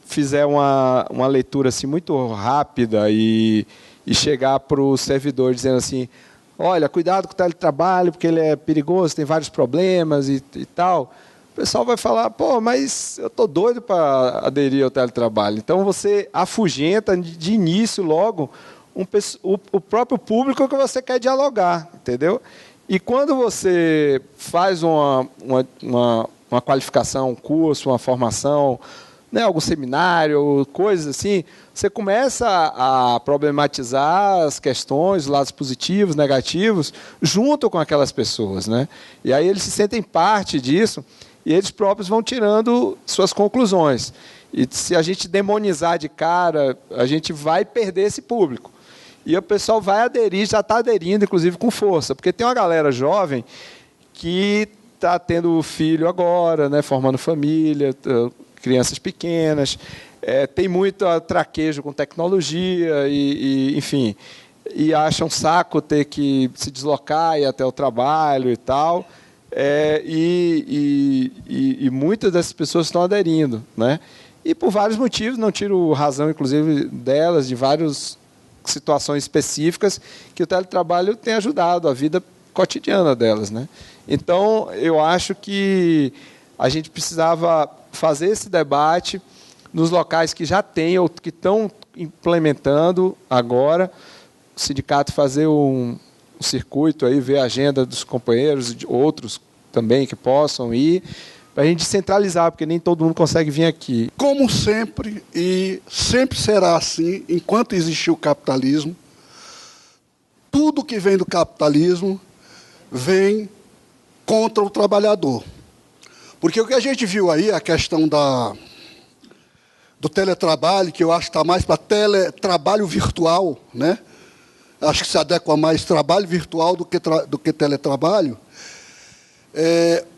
fizer uma leitura assim, muito rápida e chegar para o servidor dizendo assim, olha, cuidado com o teletrabalho, porque ele é perigoso, tem vários problemas e tal, o pessoal vai falar, pô, mas eu estou doido para aderir ao teletrabalho. Então, você afugenta de início logo o próprio público que você quer dialogar, entendeu? E quando você faz uma qualificação, um curso, uma formação, né, algum seminário, coisas assim, você começa a problematizar as questões, os lados positivos, negativos, junto com aquelas pessoas, né? E aí eles se sentem parte disso e eles próprios vão tirando suas conclusões. E se a gente demonizar de cara, a gente vai perder esse público. E o pessoal vai aderir, já está aderindo, inclusive, com força, porque tem uma galera jovem que está tendo filho agora, né, formando família, crianças pequenas, tem muito traquejo com tecnologia, enfim, e acha um saco ter que se deslocar e ir até o trabalho e tal, e muitas dessas pessoas estão aderindo, né? E por vários motivos, não tiro razão, inclusive, delas, de várias situações específicas que o teletrabalho tem ajudado a vida cotidiana delas, né? Então, eu acho que a gente precisava fazer esse debate nos locais que já têm ou que estão implementando agora, o sindicato fazer um circuito, aí, ver a agenda dos companheiros, de outros também que possam ir, para a gente centralizar, porque nem todo mundo consegue vir aqui. Como sempre, e sempre será assim, enquanto existir o capitalismo, tudo que vem do capitalismo vem contra o trabalhador. Porque o que a gente viu aí, a questão do teletrabalho, que eu acho que está mais para teletrabalho virtual, né? Acho que se adequa mais trabalho virtual do que teletrabalho.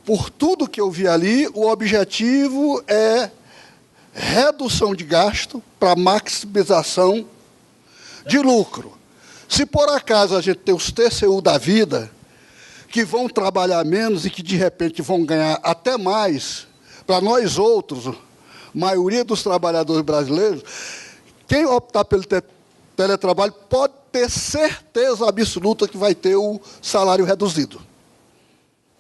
Por tudo que eu vi ali, o objetivo é redução de gasto para maximização de lucro. Se por acaso a gente tem os TCU da vida, que vão trabalhar menos e que, de repente, vão ganhar até mais, para nós outros, maioria dos trabalhadores brasileiros, quem optar pelo teletrabalho pode ter certeza absoluta que vai ter o salário reduzido.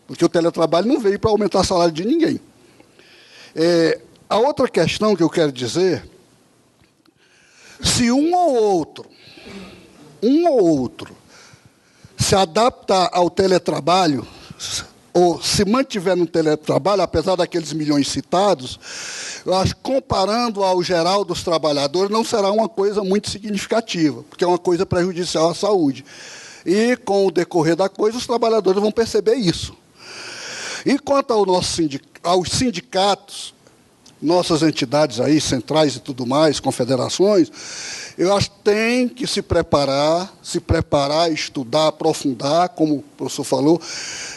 Porque o teletrabalho não veio para aumentar o salário de ninguém. A outra questão que eu quero dizer, se um ou outro, se adaptar ao teletrabalho, ou se mantiver no teletrabalho, apesar daqueles milhões citados, eu acho que, comparando ao geral dos trabalhadores, não será uma coisa muito significativa, porque é uma coisa prejudicial à saúde. E, com o decorrer da coisa, os trabalhadores vão perceber isso. E quanto aos sindicatos, nossas entidades aí, centrais e tudo mais, confederações, eu acho que tem que se preparar, estudar, aprofundar, como o professor falou,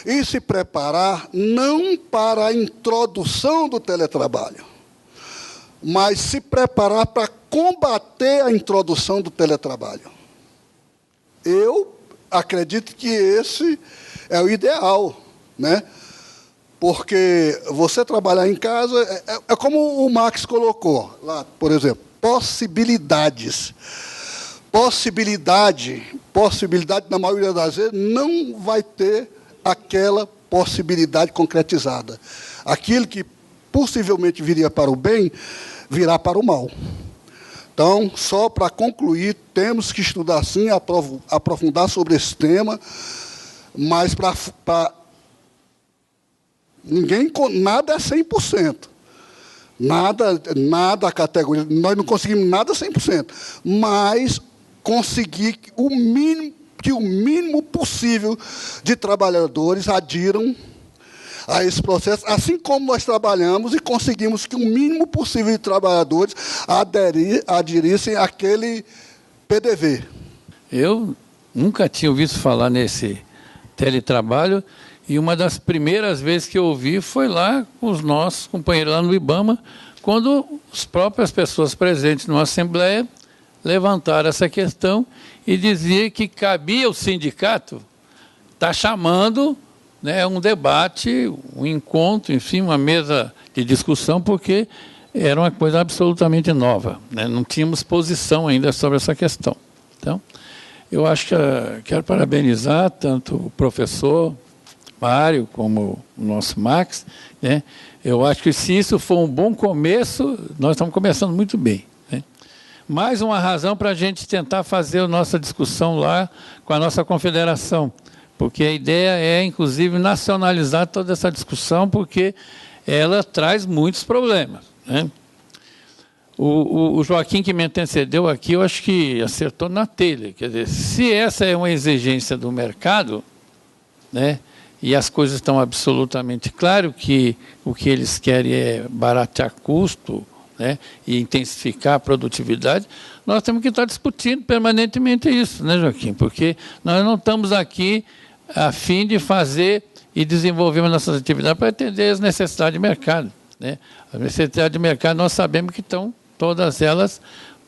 e se preparar não para a introdução do teletrabalho, mas se preparar para combater a introdução do teletrabalho. Eu acredito que esse é o ideal, né? Porque você trabalhar em casa é como o Marx colocou lá, por exemplo, possibilidades. Possibilidade, na maioria das vezes, não vai ter aquela possibilidade concretizada. Aquilo que possivelmente viria para o bem, virá para o mal. Então, só para concluir, temos que estudar, sim, aprofundar sobre esse tema, mas para nada é 100%. Nada a categoria, nós não conseguimos nada 100%, mas conseguir que o mínimo possível de trabalhadores adiram a esse processo, assim como nós trabalhamos e conseguimos que o mínimo possível de trabalhadores aderissem àquele PDV. Eu nunca tinha ouvido falar nesse teletrabalho, e uma das primeiras vezes que eu ouvi foi lá com os nossos companheiros lá no IBAMA, quando as próprias pessoas presentes numa assembleia levantaram essa questão e diziam que cabia ao sindicato estar chamando, né, um debate, um encontro, enfim, uma mesa de discussão, porque era uma coisa absolutamente nova, né? Não tínhamos posição ainda sobre essa questão. Então, eu acho que quero parabenizar tanto o professor Mário como o nosso Max, né? Eu acho que, se isso for um bom começo, nós estamos começando muito bem, né? Mais uma razão para a gente tentar fazer a nossa discussão lá com a nossa confederação, porque a ideia é, inclusive, nacionalizar toda essa discussão, porque ela traz muitos problemas, né? O Joaquim, que me antecedeu aqui, eu acho que acertou na telha. Quer dizer, se essa é uma exigência do mercado, né, e as coisas estão absolutamente claras que o que eles querem é baratear custo, né, e intensificar a produtividade, nós temos que estar discutindo permanentemente isso, né, Joaquim? Porque nós não estamos aqui a fim de fazer e desenvolver nossas atividades para atender as necessidades de mercado, né? As necessidades de mercado nós sabemos que estão todas elas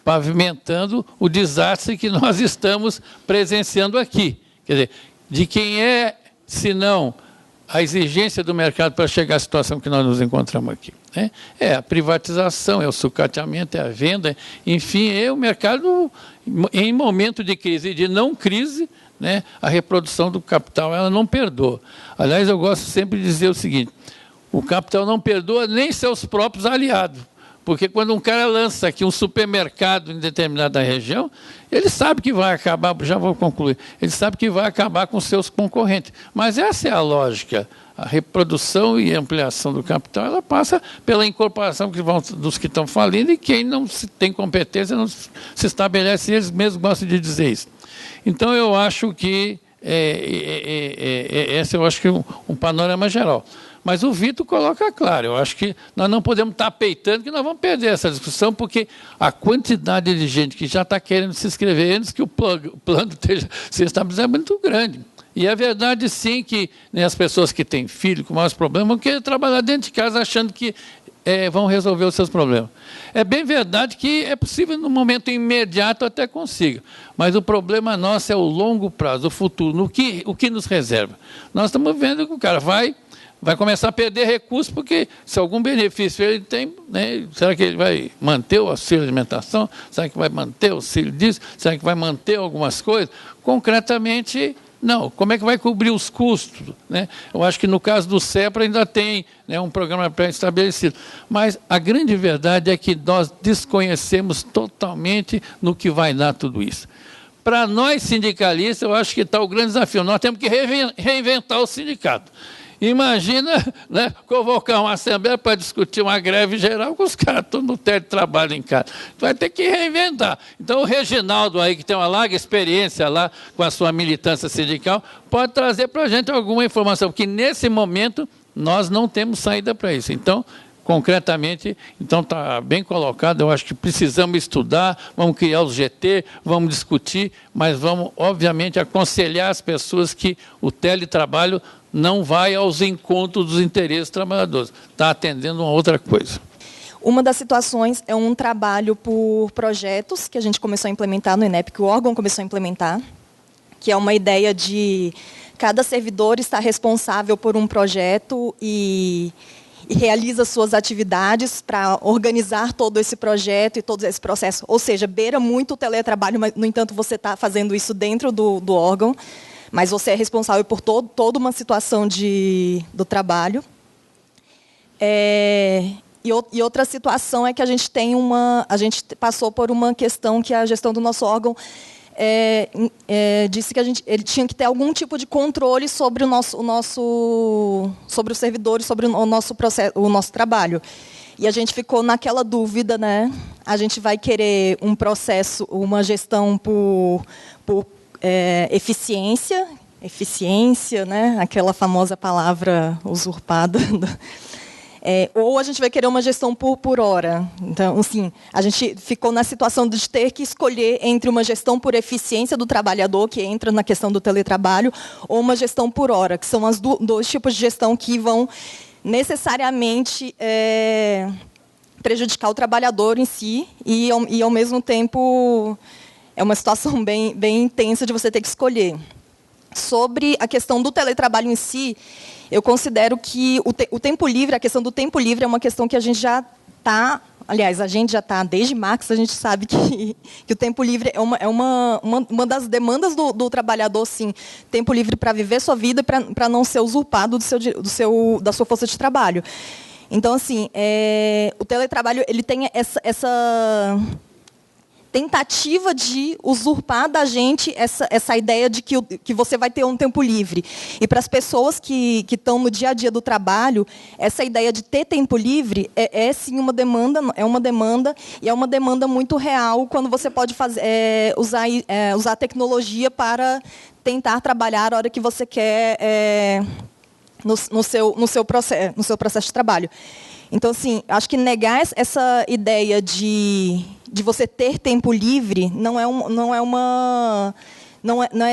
pavimentando o desastre que nós estamos presenciando aqui. Quer dizer, de quem é, se não a exigência do mercado para chegar à situação que nós nos encontramos aqui, né? É a privatização, é o sucateamento, é a venda, enfim, é o mercado em momento de crise e de não crise, né? A reprodução do capital ela não perdoa. Aliás, eu gosto sempre de dizer o seguinte: o capital não perdoa nem seus próprios aliados. Porque quando um cara lança aqui um supermercado em determinada região, ele sabe que vai acabar, já vou concluir, ele sabe que vai acabar com seus concorrentes. Mas essa é a lógica. A reprodução e ampliação do capital, ela passa pela incorporação dos que estão falindo, e quem não tem competência não se estabelece, eles mesmos gostam de dizer isso. Então, eu acho que esse eu acho que um panorama geral. Mas o Vitor coloca claro, eu acho que nós não podemos estar peitando que nós vamos perder essa discussão, porque a quantidade de gente que já está querendo se inscrever antes que o plano esteja se estabelecer é muito grande. E é verdade, sim, que, né, as pessoas que têm filho com maiores problemas vão querer trabalhar dentro de casa achando que vão resolver os seus problemas. É bem verdade que é possível, no momento imediato, até consiga. Mas o problema nosso é o longo prazo, o futuro, o que nos reserva. Nós estamos vendo que o cara vai começar a perder recursos, porque se algum benefício ele tem, né, será que ele vai manter o auxílio de alimentação? Será que vai manter o auxílio disso? Será que vai manter algumas coisas? Concretamente, não. Como é que vai cobrir os custos, né? Eu acho que no caso do CEPRA ainda tem, né, um programa pré-estabelecido. Mas a grande verdade é que nós desconhecemos totalmente no que vai dar tudo isso. Para nós sindicalistas, eu acho que está o grande desafio. Nós temos que reinventar o sindicato. Imagina, né, convocar uma assembleia para discutir uma greve geral com os caras todos no teletrabalho em casa. Vai ter que reinventar. Então, o Reginaldo aí, que tem uma larga experiência lá com a sua militância sindical, pode trazer para a gente alguma informação, porque nesse momento nós não temos saída para isso. Então, concretamente, então está bem colocado, eu acho que precisamos estudar, vamos criar os GT, vamos discutir, mas vamos, obviamente, aconselhar as pessoas que o teletrabalho não vai aos encontros dos interesses dos trabalhadores, está atendendo uma outra coisa. Uma das situações é um trabalho por projetos que a gente começou a implementar no INEP, que o órgão começou a implementar, que é uma ideia de cada servidor estar responsável por um projeto e realiza suas atividades para organizar todo esse projeto e todo esse processo. Ou seja, beira muito o teletrabalho, mas, no entanto, você está fazendo isso dentro do órgão, mas você é responsável por toda uma situação do trabalho. E outra situação é que a gente passou por uma questão que a gestão do nosso órgão disse que ele tinha que ter algum tipo de controle sobre sobre os servidores, sobre o nosso processo, o nosso trabalho. E a gente ficou naquela dúvida, né? A gente vai querer um processo, uma gestão por eficiência, né? Aquela famosa palavra usurpada. Ou a gente vai querer uma gestão por hora. Então, assim, a gente ficou na situação de ter que escolher entre uma gestão por eficiência do trabalhador, que entra na questão do teletrabalho, ou uma gestão por hora, que são os dois tipos de gestão que vão necessariamente prejudicar o trabalhador em si e ao mesmo tempo, é uma situação bem intensa de você ter que escolher. Sobre a questão do teletrabalho em si, eu considero que o tempo livre, a questão do tempo livre é uma questão que a gente já está, aliás, a gente já está, desde Marx, a gente sabe que o tempo livre é uma das demandas do trabalhador, sim, tempo livre para viver sua vida, para não ser usurpado da sua força de trabalho. Então, assim, o teletrabalho ele tem tentativa de usurpar da gente essa ideia de que você vai ter um tempo livre. E para as pessoas que estão no dia a dia do trabalho, essa ideia de ter tempo livre sim uma demanda, e é uma demanda muito real quando você pode usar a tecnologia para tentar trabalhar a hora que você quer no seu processo de trabalho. Então, assim, acho que negar essa ideia de você ter tempo livre não é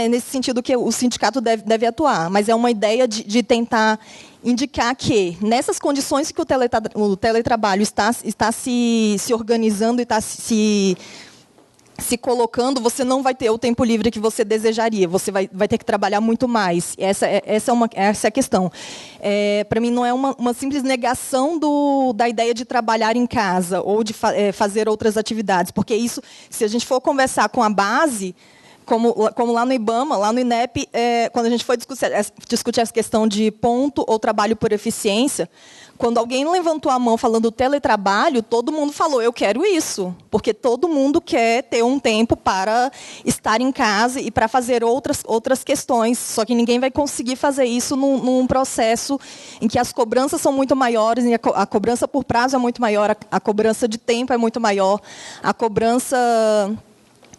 nesse sentido que o sindicato deve atuar, mas é uma ideia de tentar indicar que, nessas condições que o teletrabalho está se organizando e está se colocando, você não vai ter o tempo livre que você desejaria. Você vai ter que trabalhar muito mais. Essa é a questão. Para mim, não é uma simples negação da ideia de trabalhar em casa ou de fazer outras atividades. Porque isso, se a gente for conversar com a base, como lá no IBAMA, lá no INEP, quando a gente foi discutir essa questão de ponto ou trabalho por eficiência, quando alguém levantou a mão falando do teletrabalho, todo mundo falou, eu quero isso. Porque todo mundo quer ter um tempo para estar em casa e para fazer outras questões. Só que ninguém vai conseguir fazer isso num processo em que as cobranças são muito maiores, a cobrança por prazo é muito maior, a cobrança de tempo é muito maior, a cobrança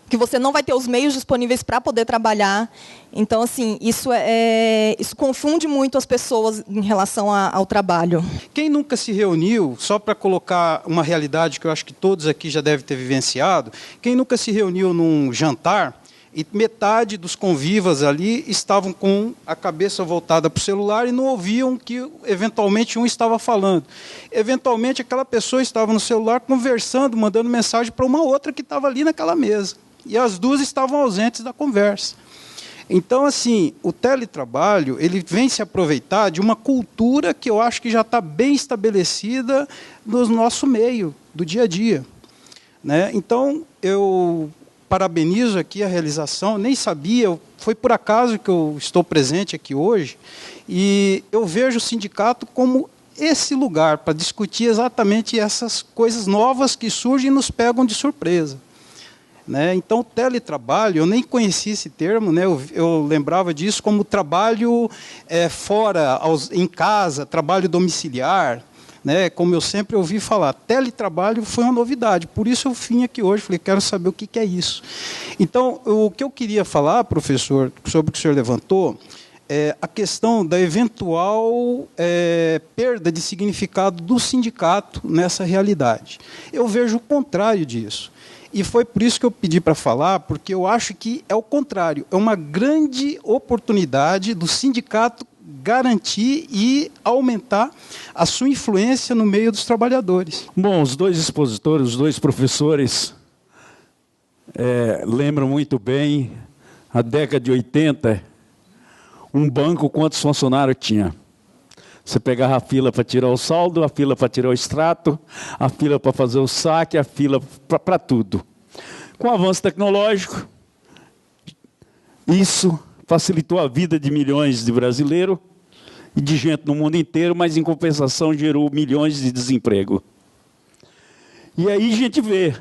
que você não vai ter os meios disponíveis para poder trabalhar. Então, assim, isso confunde muito as pessoas em relação ao trabalho. Quem nunca se reuniu, só para colocar uma realidade que eu acho que todos aqui já devem ter vivenciado, quem nunca se reuniu num jantar e metade dos convivas ali estavam com a cabeça voltada para o celular e não ouviam que, eventualmente, um estava falando. Eventualmente, aquela pessoa estava no celular conversando, mandando mensagem para uma outra que estava ali naquela mesa. E as duas estavam ausentes da conversa. Então, assim, o teletrabalho ele vem se aproveitar de uma cultura que eu acho que já está bem estabelecida no nosso meio, do dia a dia. Né? Então, eu parabenizo aqui a realização, nem sabia, foi por acaso que eu estou presente aqui hoje, e eu vejo o sindicato como esse lugar para discutir exatamente essas coisas novas que surgem e nos pegam de surpresa. Né? Então, teletrabalho, eu nem conhecia esse termo, né? Eu lembrava disso como trabalho fora, em casa, trabalho domiciliar, né? Como eu sempre ouvi falar. Teletrabalho foi uma novidade, por isso eu vim aqui hoje, falei, quero saber o que é isso. Então, o que eu queria falar, professor, sobre o que o senhor levantou, a questão da eventual perda de significado do sindicato nessa realidade. Eu vejo o contrário disso. E foi por isso que eu pedi para falar, porque eu acho que é o contrário. É uma grande oportunidade do sindicato garantir e aumentar a sua influência no meio dos trabalhadores. Bom, os dois expositores, os dois professores, lembram muito bem, a década de 80, um banco, quantos funcionários tinha? Você pegava a fila para tirar o saldo, a fila para tirar o extrato, a fila para fazer o saque, a fila para tudo. Com o avanço tecnológico, isso facilitou a vida de milhões de brasileiros e de gente no mundo inteiro, mas, em compensação, gerou milhões de desemprego. E aí a gente vê,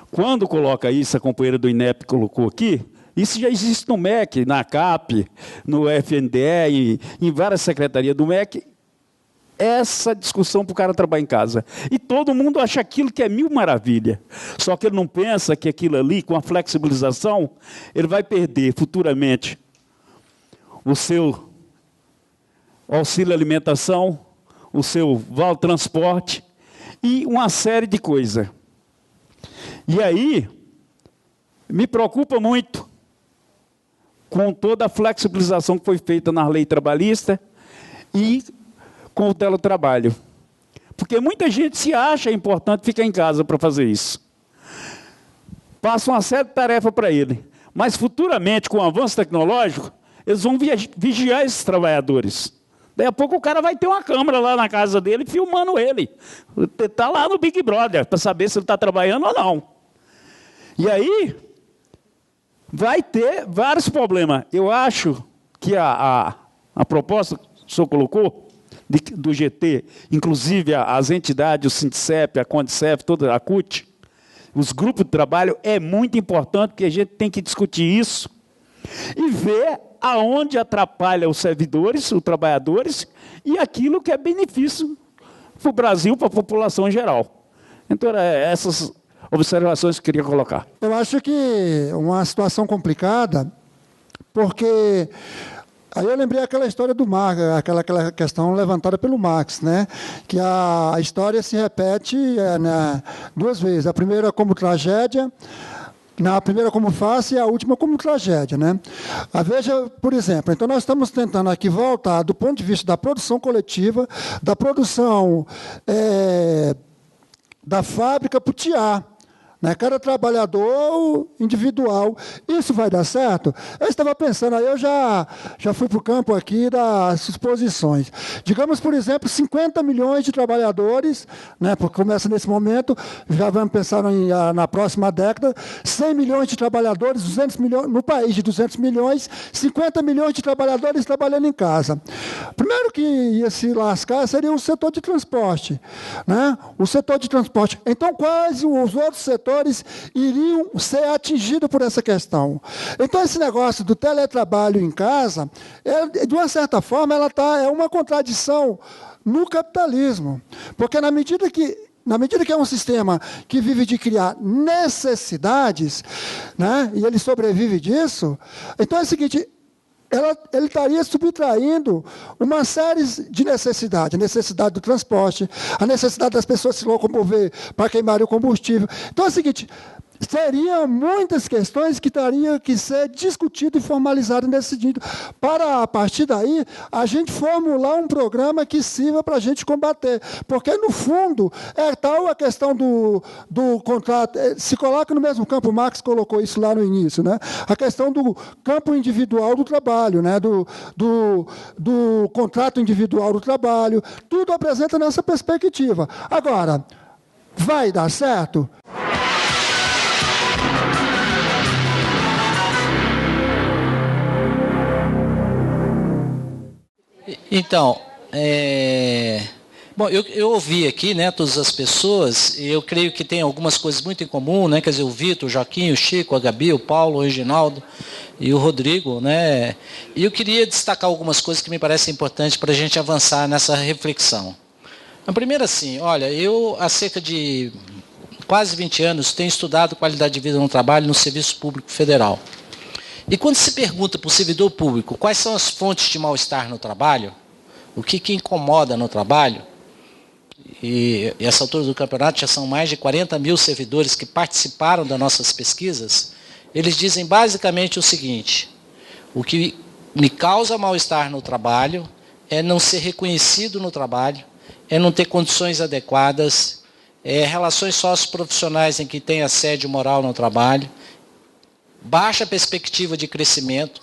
quando coloca isso, a companheira do INEP colocou aqui, isso já existe no MEC, na CAP, no FNDE, em várias secretarias do MEC, essa discussão para o cara trabalhar em casa. E todo mundo acha aquilo que é mil maravilha. Só que ele não pensa que aquilo ali, com a flexibilização, ele vai perder futuramente o seu auxílio alimentação, o seu vale transporte e uma série de coisas. E aí, me preocupa muito com toda a flexibilização que foi feita na lei trabalhista e com o teletrabalho. Porque muita gente se acha importante ficar em casa para fazer isso. Passa uma série de tarefas para ele. Mas, futuramente, com o avanço tecnológico, eles vão vigiar esses trabalhadores. Daí a pouco o cara vai ter uma câmera lá na casa dele filmando ele. Está lá no Big Brother, para saber se ele está trabalhando ou não. E aí, vai ter vários problemas. Eu acho que a proposta que o senhor colocou, do GT, inclusive as entidades, o Sindicep, a Condicef, toda a CUT, os grupos de trabalho, é muito importante, porque a gente tem que discutir isso e ver aonde atrapalha os servidores, os trabalhadores, e aquilo que é benefício para o Brasil, para a população em geral. Então, essas observações que eu queria colocar. Eu acho que uma situação complicada, porque aí eu lembrei aquela história do Marx, aquela questão levantada pelo Marx, né? Que a história se repete duas vezes. A primeira como tragédia, a primeira como face e a última como tragédia, né? Veja, por exemplo, então nós estamos tentando aqui voltar do ponto de vista da produção coletiva, da produção da fábrica para o tiar. Né? Cada trabalhador individual. Isso vai dar certo? Eu estava pensando, aí eu já fui para o campo aqui das suposições. Digamos, por exemplo, 50 milhões de trabalhadores, né, porque começa nesse momento, já vamos pensar na próxima década, 100 milhões de trabalhadores, 200 milhões, no país de 200 milhões, 50 milhões de trabalhadores trabalhando em casa. Primeiro que ia se lascar seria o setor de transporte. Né? O setor de transporte. Então, quais os outros setores iriam ser atingidos por essa questão. Então, esse negócio do teletrabalho em casa, de uma certa forma, é uma contradição no capitalismo. Porque na medida que é um sistema que vive de criar necessidades, né, e ele sobrevive disso, então é o seguinte, ele estaria subtraindo uma série de necessidades, a necessidade do transporte, a necessidade das pessoas se locomover para queimar o combustível. Então é o seguinte, seriam muitas questões que teriam que ser discutidas e formalizadas nesse sentido, para, a partir daí, a gente formular um programa que sirva para a gente combater. Porque, no fundo, é tal a questão do contrato, se coloca no mesmo campo, o Marx colocou isso lá no início, né? A questão do campo individual do trabalho, né? do contrato individual do trabalho, tudo apresenta nessa perspectiva. Agora, vai dar certo? Então, bom, eu ouvi aqui, né, todas as pessoas, e eu creio que tem algumas coisas muito em comum, né, quer dizer, o Vitor, o Joaquim, o Chico, a Gabi, o Paulo, o Reginaldo e o Rodrigo, né, e eu queria destacar algumas coisas que me parecem importantes para a gente avançar nessa reflexão. A primeira, assim, olha, eu há cerca de quase 20 anos tenho estudado qualidade de vida no trabalho no Serviço Público Federal. E quando se pergunta para o servidor público quais são as fontes de mal-estar no trabalho, o que incomoda no trabalho, e essa altura do campeonato já são mais de 40 mil servidores que participaram das nossas pesquisas, eles dizem basicamente o seguinte: o que me causa mal-estar no trabalho é não ser reconhecido no trabalho, é não ter condições adequadas, relações socioprofissionais em que tem assédio moral no trabalho, baixa perspectiva de crescimento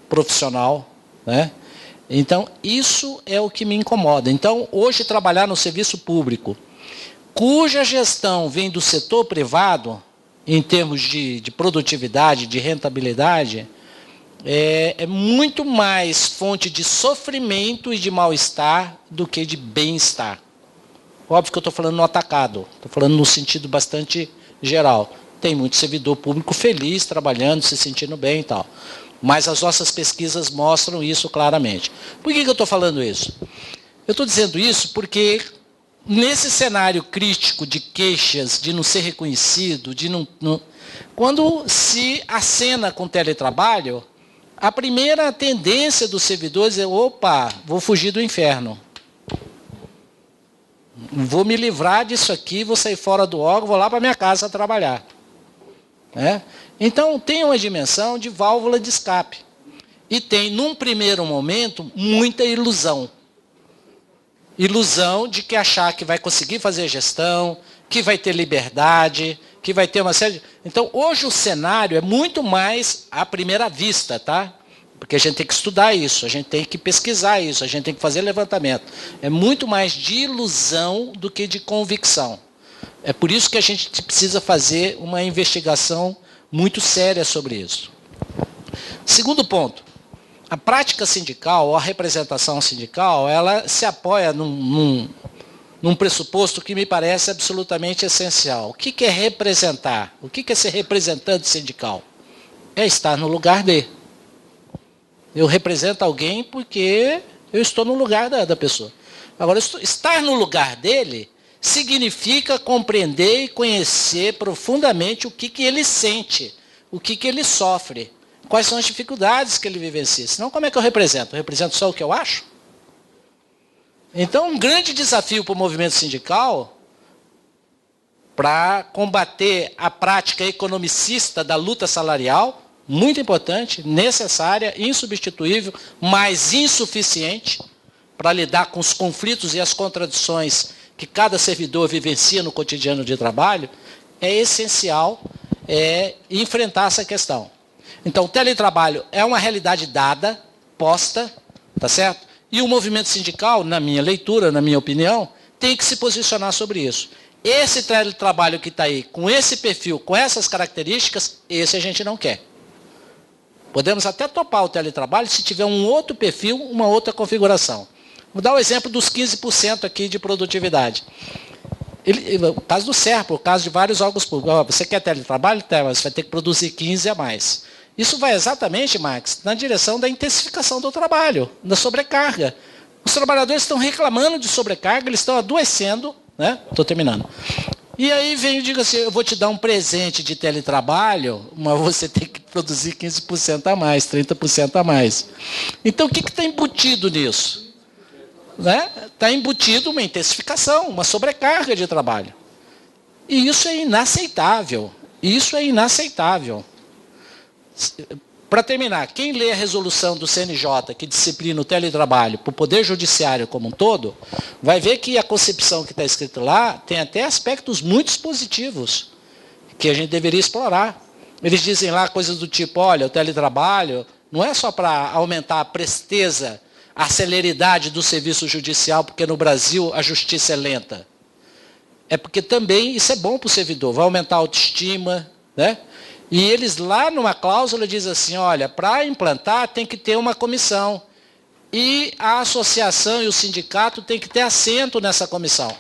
profissional, né? Então, isso é o que me incomoda. Então, hoje, trabalhar no serviço público, cuja gestão vem do setor privado, em termos de produtividade, de rentabilidade, é muito mais fonte de sofrimento e de mal-estar do que de bem-estar. Óbvio que eu estou falando no atacado, estou falando no sentido bastante geral. Tem muito servidor público feliz, trabalhando, se sentindo bem e tal. Mas as nossas pesquisas mostram isso claramente. Por que eu estou falando isso? Eu estou dizendo isso porque, nesse cenário crítico de queixas, de não ser reconhecido, quando se acena com teletrabalho, a primeira tendência dos servidores é: opa, vou fugir do inferno. Vou me livrar disso aqui, vou sair fora do órgão, vou lá para minha casa trabalhar. Então, tem uma dimensão de válvula de escape. E tem, num primeiro momento, muita ilusão. Ilusão de que achar que vai conseguir fazer gestão, que vai ter liberdade, que vai ter uma série de... Então, hoje o cenário é muito mais à primeira vista, tá? Porque a gente tem que estudar isso, a gente tem que pesquisar isso, a gente tem que fazer levantamento. É muito mais de ilusão do que de convicção. É por isso que a gente precisa fazer uma investigação muito séria sobre isso. Segundo ponto, a prática sindical, ou a representação sindical, ela se apoia num pressuposto que me parece absolutamente essencial. O que é representar? O que é ser representante sindical? É estar no lugar de. Eu represento alguém porque eu estou no lugar da pessoa. Agora, estar no lugar dele significa compreender e conhecer profundamente o que ele sente, o que ele sofre, quais são as dificuldades que ele vivencia. Senão, como é que eu represento? Eu represento só o que eu acho? Então, um grande desafio para o movimento sindical, para combater a prática economicista da luta salarial, muito importante, necessária, insubstituível, mas insuficiente para lidar com os conflitos e as contradições que cada servidor vivencia no cotidiano de trabalho, é essencial enfrentar essa questão. Então, o teletrabalho é uma realidade dada, posta, tá certo? E o movimento sindical, na minha leitura, na minha opinião, tem que se posicionar sobre isso. Esse teletrabalho que está aí, com esse perfil, com essas características, esse a gente não quer. Podemos até topar o teletrabalho se tiver um outro perfil, uma outra configuração. Vou dar o exemplo dos 15% aqui de produtividade. O caso do SERPRO, o caso de vários órgãos públicos. Você quer teletrabalho? Mas você vai ter que produzir 15 a mais. Isso vai exatamente, Max, na direção da intensificação do trabalho, da sobrecarga. Os trabalhadores estão reclamando de sobrecarga, eles estão adoecendo, né? Estou terminando. E aí vem e diga assim, eu vou te dar um presente de teletrabalho, mas você tem que produzir 15% a mais, 30% a mais. Então, o que está embutido nisso? Está embutido uma intensificação, uma sobrecarga de trabalho. E isso é inaceitável. Isso é inaceitável. Para terminar, quem lê a resolução do CNJ que disciplina o teletrabalho para o Poder Judiciário como um todo, vai ver que a concepção que está escrita lá tem até aspectos muito positivos que a gente deveria explorar. Eles dizem lá coisas do tipo, olha, o teletrabalho não é só para aumentar a presteza, a celeridade do serviço judicial, porque no Brasil a justiça é lenta. É porque também isso é bom para o servidor, vai aumentar a autoestima, né? E eles lá numa cláusula dizem assim, olha, para implantar tem que ter uma comissão. E a associação e o sindicato tem que ter assento nessa comissão.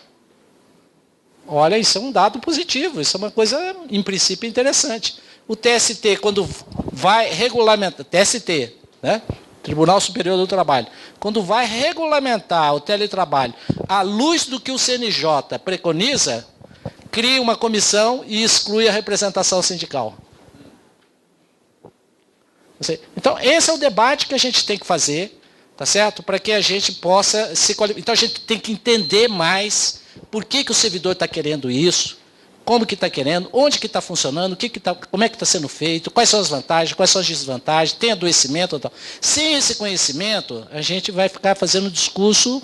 Olha, isso é um dado positivo, isso é uma coisa, em princípio, interessante. O TST, quando vai regulamentar, TST, né? Tribunal Superior do Trabalho, quando vai regulamentar o teletrabalho à luz do que o CNJ preconiza, cria uma comissão e exclui a representação sindical. Então, esse é o debate que a gente tem que fazer, tá certo? Para que a gente possa se qualificar. Então, a gente tem que entender mais por que o servidor está querendo isso, como que está querendo, onde que está funcionando, como é que está sendo feito, quais são as vantagens, quais são as desvantagens, tem adoecimento ou tal. Sem esse conhecimento, a gente vai ficar fazendo discurso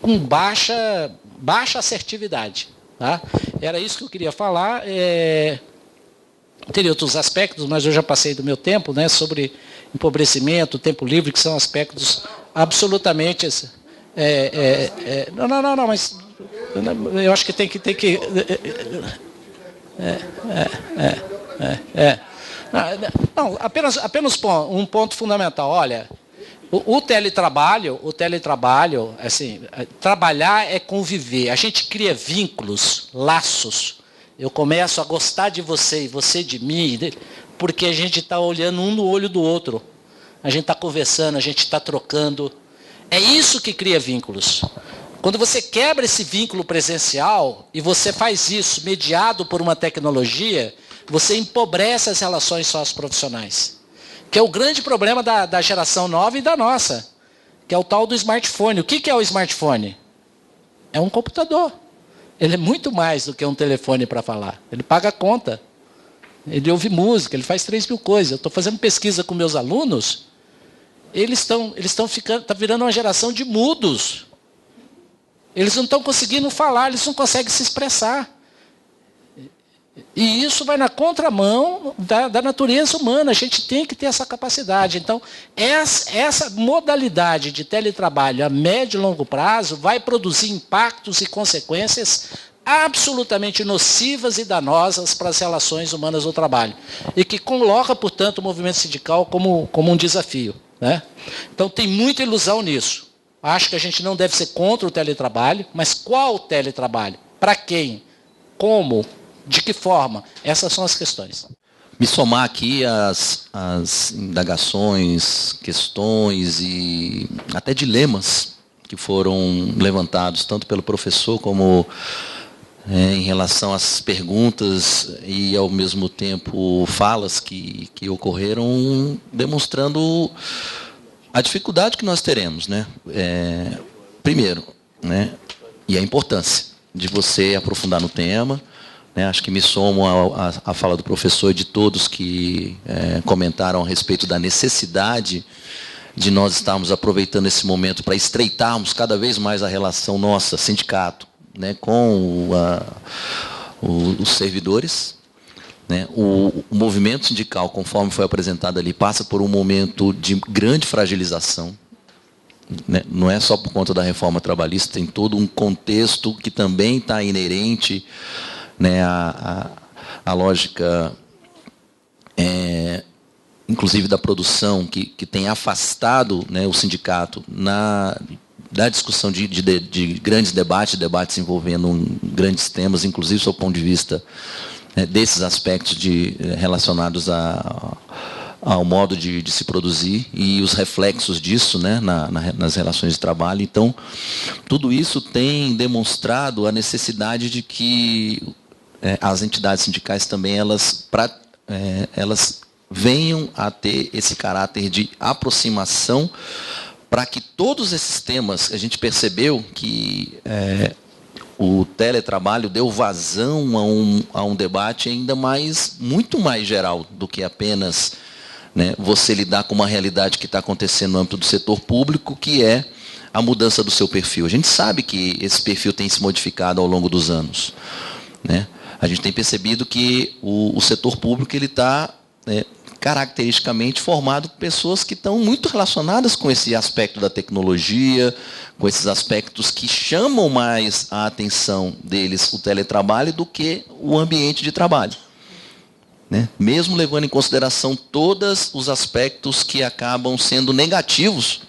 com baixa assertividade. Tá? Era isso que eu queria falar. Teria outros aspectos, mas eu já passei do meu tempo, né, sobre empobrecimento, tempo livre, que são aspectos absolutamente... Não, mas eu acho que tem que... Não, apenas um ponto fundamental. Olha, o teletrabalho, assim, trabalhar é conviver. A gente cria vínculos, laços. Eu começo a gostar de você e você de mim, porque a gente está olhando um no olho do outro. A gente está conversando, a gente está trocando. É isso que cria vínculos. Quando você quebra esse vínculo presencial e você faz isso mediado por uma tecnologia, você empobrece as relações socioprofissionais. Que é o grande problema da geração nova e da nossa, que é o tal do smartphone. O que é o smartphone? É um computador. Ele é muito mais do que um telefone para falar. Ele paga a conta. Ele ouve música, ele faz 3.000 coisas. Eu estou fazendo pesquisa com meus alunos. Eles estão ficando, está virando uma geração de mudos. Eles não estão conseguindo falar, eles não conseguem se expressar. E isso vai na contramão da natureza humana. A gente tem que ter essa capacidade. Então, essa modalidade de teletrabalho a médio e longo prazo vai produzir impactos e consequências absolutamente nocivas e danosas para as relações humanas do trabalho. E que coloca, portanto, o movimento sindical como um desafio. Né? Então, tem muita ilusão nisso. Acho que a gente não deve ser contra o teletrabalho, mas qual teletrabalho? Para quem? Como? De que forma? Essas são as questões. Me somar aqui as indagações, questões e até dilemas que foram levantados, tanto pelo professor como em relação às perguntas e, ao mesmo tempo, falas que ocorreram, demonstrando a dificuldade que nós teremos, né? Primeiro, né? E a importância de você aprofundar no tema, né? Acho que me somo à fala do professor e de todos que comentaram a respeito da necessidade de nós estarmos aproveitando esse momento para estreitarmos cada vez mais a relação nossa, sindicato, né, com os servidores. Né? O movimento sindical, conforme foi apresentado ali, passa por um momento de grande fragilização. Né? Não é só por conta da reforma trabalhista, tem todo um contexto que também está inerente, né, à lógica, inclusive da produção, que tem afastado, né, o sindicato da discussão de grandes debates envolvendo grandes temas, inclusive do ponto de vista, né, desses aspectos relacionados ao modo de se produzir e os reflexos disso, né, nas relações de trabalho. Então, tudo isso tem demonstrado a necessidade de que as entidades sindicais também elas venham a ter esse caráter de aproximação, para que todos esses temas, a gente percebeu que o teletrabalho deu vazão a um debate ainda muito mais geral do que apenas, né, você lidar com uma realidade que está acontecendo no âmbito do setor público, que é a mudança do seu perfil. A gente sabe que esse perfil tem se modificado ao longo dos anos. Né? A gente tem percebido que o setor público ele está caracteristicamente formado por pessoas que estão muito relacionadas com esse aspecto da tecnologia, com esses aspectos que chamam mais a atenção deles o teletrabalho do que o ambiente de trabalho. Né? Mesmo levando em consideração todos os aspectos que acabam sendo negativos,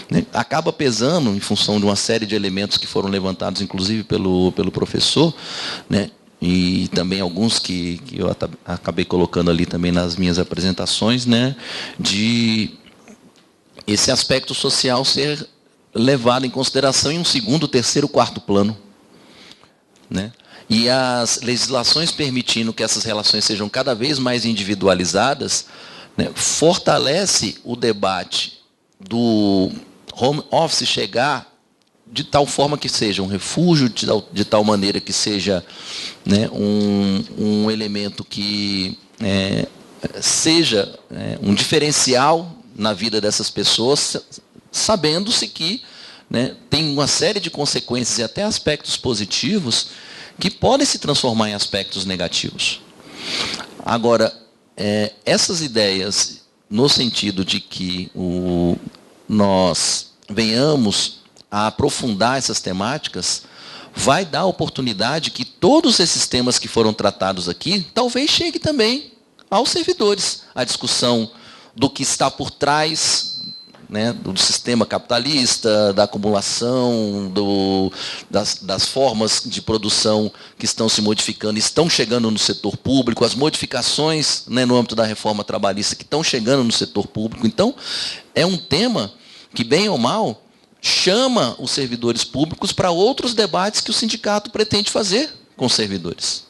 né? Acaba pesando em função de uma série de elementos que foram levantados, inclusive pelo professor, né? E também alguns que eu acabei colocando ali também nas minhas apresentações, né, de esse aspecto social ser levado em consideração em um segundo, terceiro, quarto plano. Né? E as legislações permitindo que essas relações sejam cada vez mais individualizadas, né, fortalece o debate do home office chegar de tal forma que seja um refúgio, de tal maneira que seja, né, um elemento que seja um diferencial na vida dessas pessoas, sabendo-se que, né, tem uma série de consequências e até aspectos positivos que podem se transformar em aspectos negativos. Agora, essas ideias, no sentido de que nós venhamos a aprofundar essas temáticas, vai dar oportunidade que todos esses temas que foram tratados aqui, talvez chegue também aos servidores. A discussão do que está por trás, né, do sistema capitalista, da acumulação, das formas de produção que estão se modificando, estão chegando no setor público, as modificações, né, no âmbito da reforma trabalhista que estão chegando no setor público. Então, é um tema que, bem ou mal, chama os servidores públicos para outros debates que o sindicato pretende fazer com os servidores.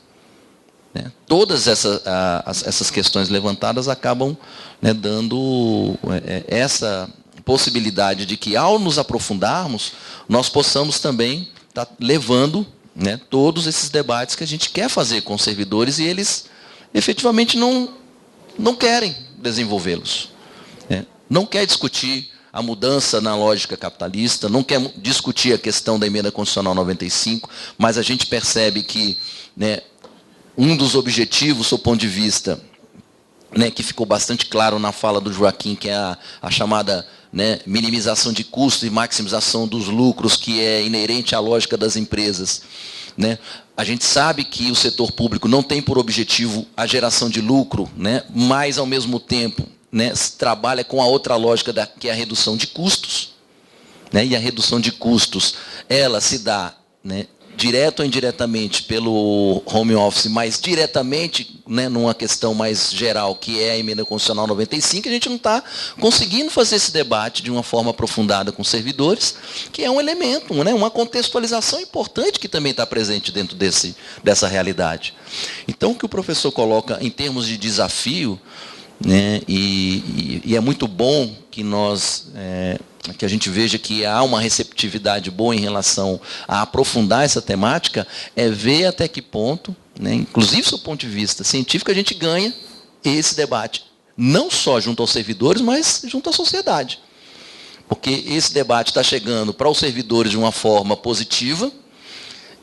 Né? Todas essas questões levantadas acabam, né, dando essa possibilidade de que, ao nos aprofundarmos, nós possamos também estar levando, né, todos esses debates que a gente quer fazer com os servidores e eles efetivamente não querem desenvolvê-los. Né? Não quer discutir a mudança na lógica capitalista, não quer discutir a questão da emenda constitucional 95, mas a gente percebe que, né, um dos objetivos, do ponto de vista, né, que ficou bastante claro na fala do Joaquim, que é a chamada, né, minimização de custos e maximização dos lucros, que é inerente à lógica das empresas. Né? A gente sabe que o setor público não tem por objetivo a geração de lucro, né, mas, ao mesmo tempo, né, trabalha com a outra lógica que é a redução de custos. né, e a redução de custos, ela se dá, né, direto ou indiretamente pelo home office, mas diretamente, né, numa questão mais geral, que é a emenda constitucional 95, a gente não está conseguindo fazer esse debate de uma forma aprofundada com os servidores, que é um elemento, né, uma contextualização importante que também está presente dentro dessa realidade. Então, o que o professor coloca em termos de desafio, né, e é muito bom que que a gente veja que há uma receptividade boa em relação a aprofundar essa temática, é ver até que ponto, né, inclusive do ponto de vista científico, a gente ganha esse debate, não só junto aos servidores, mas junto à sociedade. Porque esse debate está chegando para os servidores de uma forma positiva,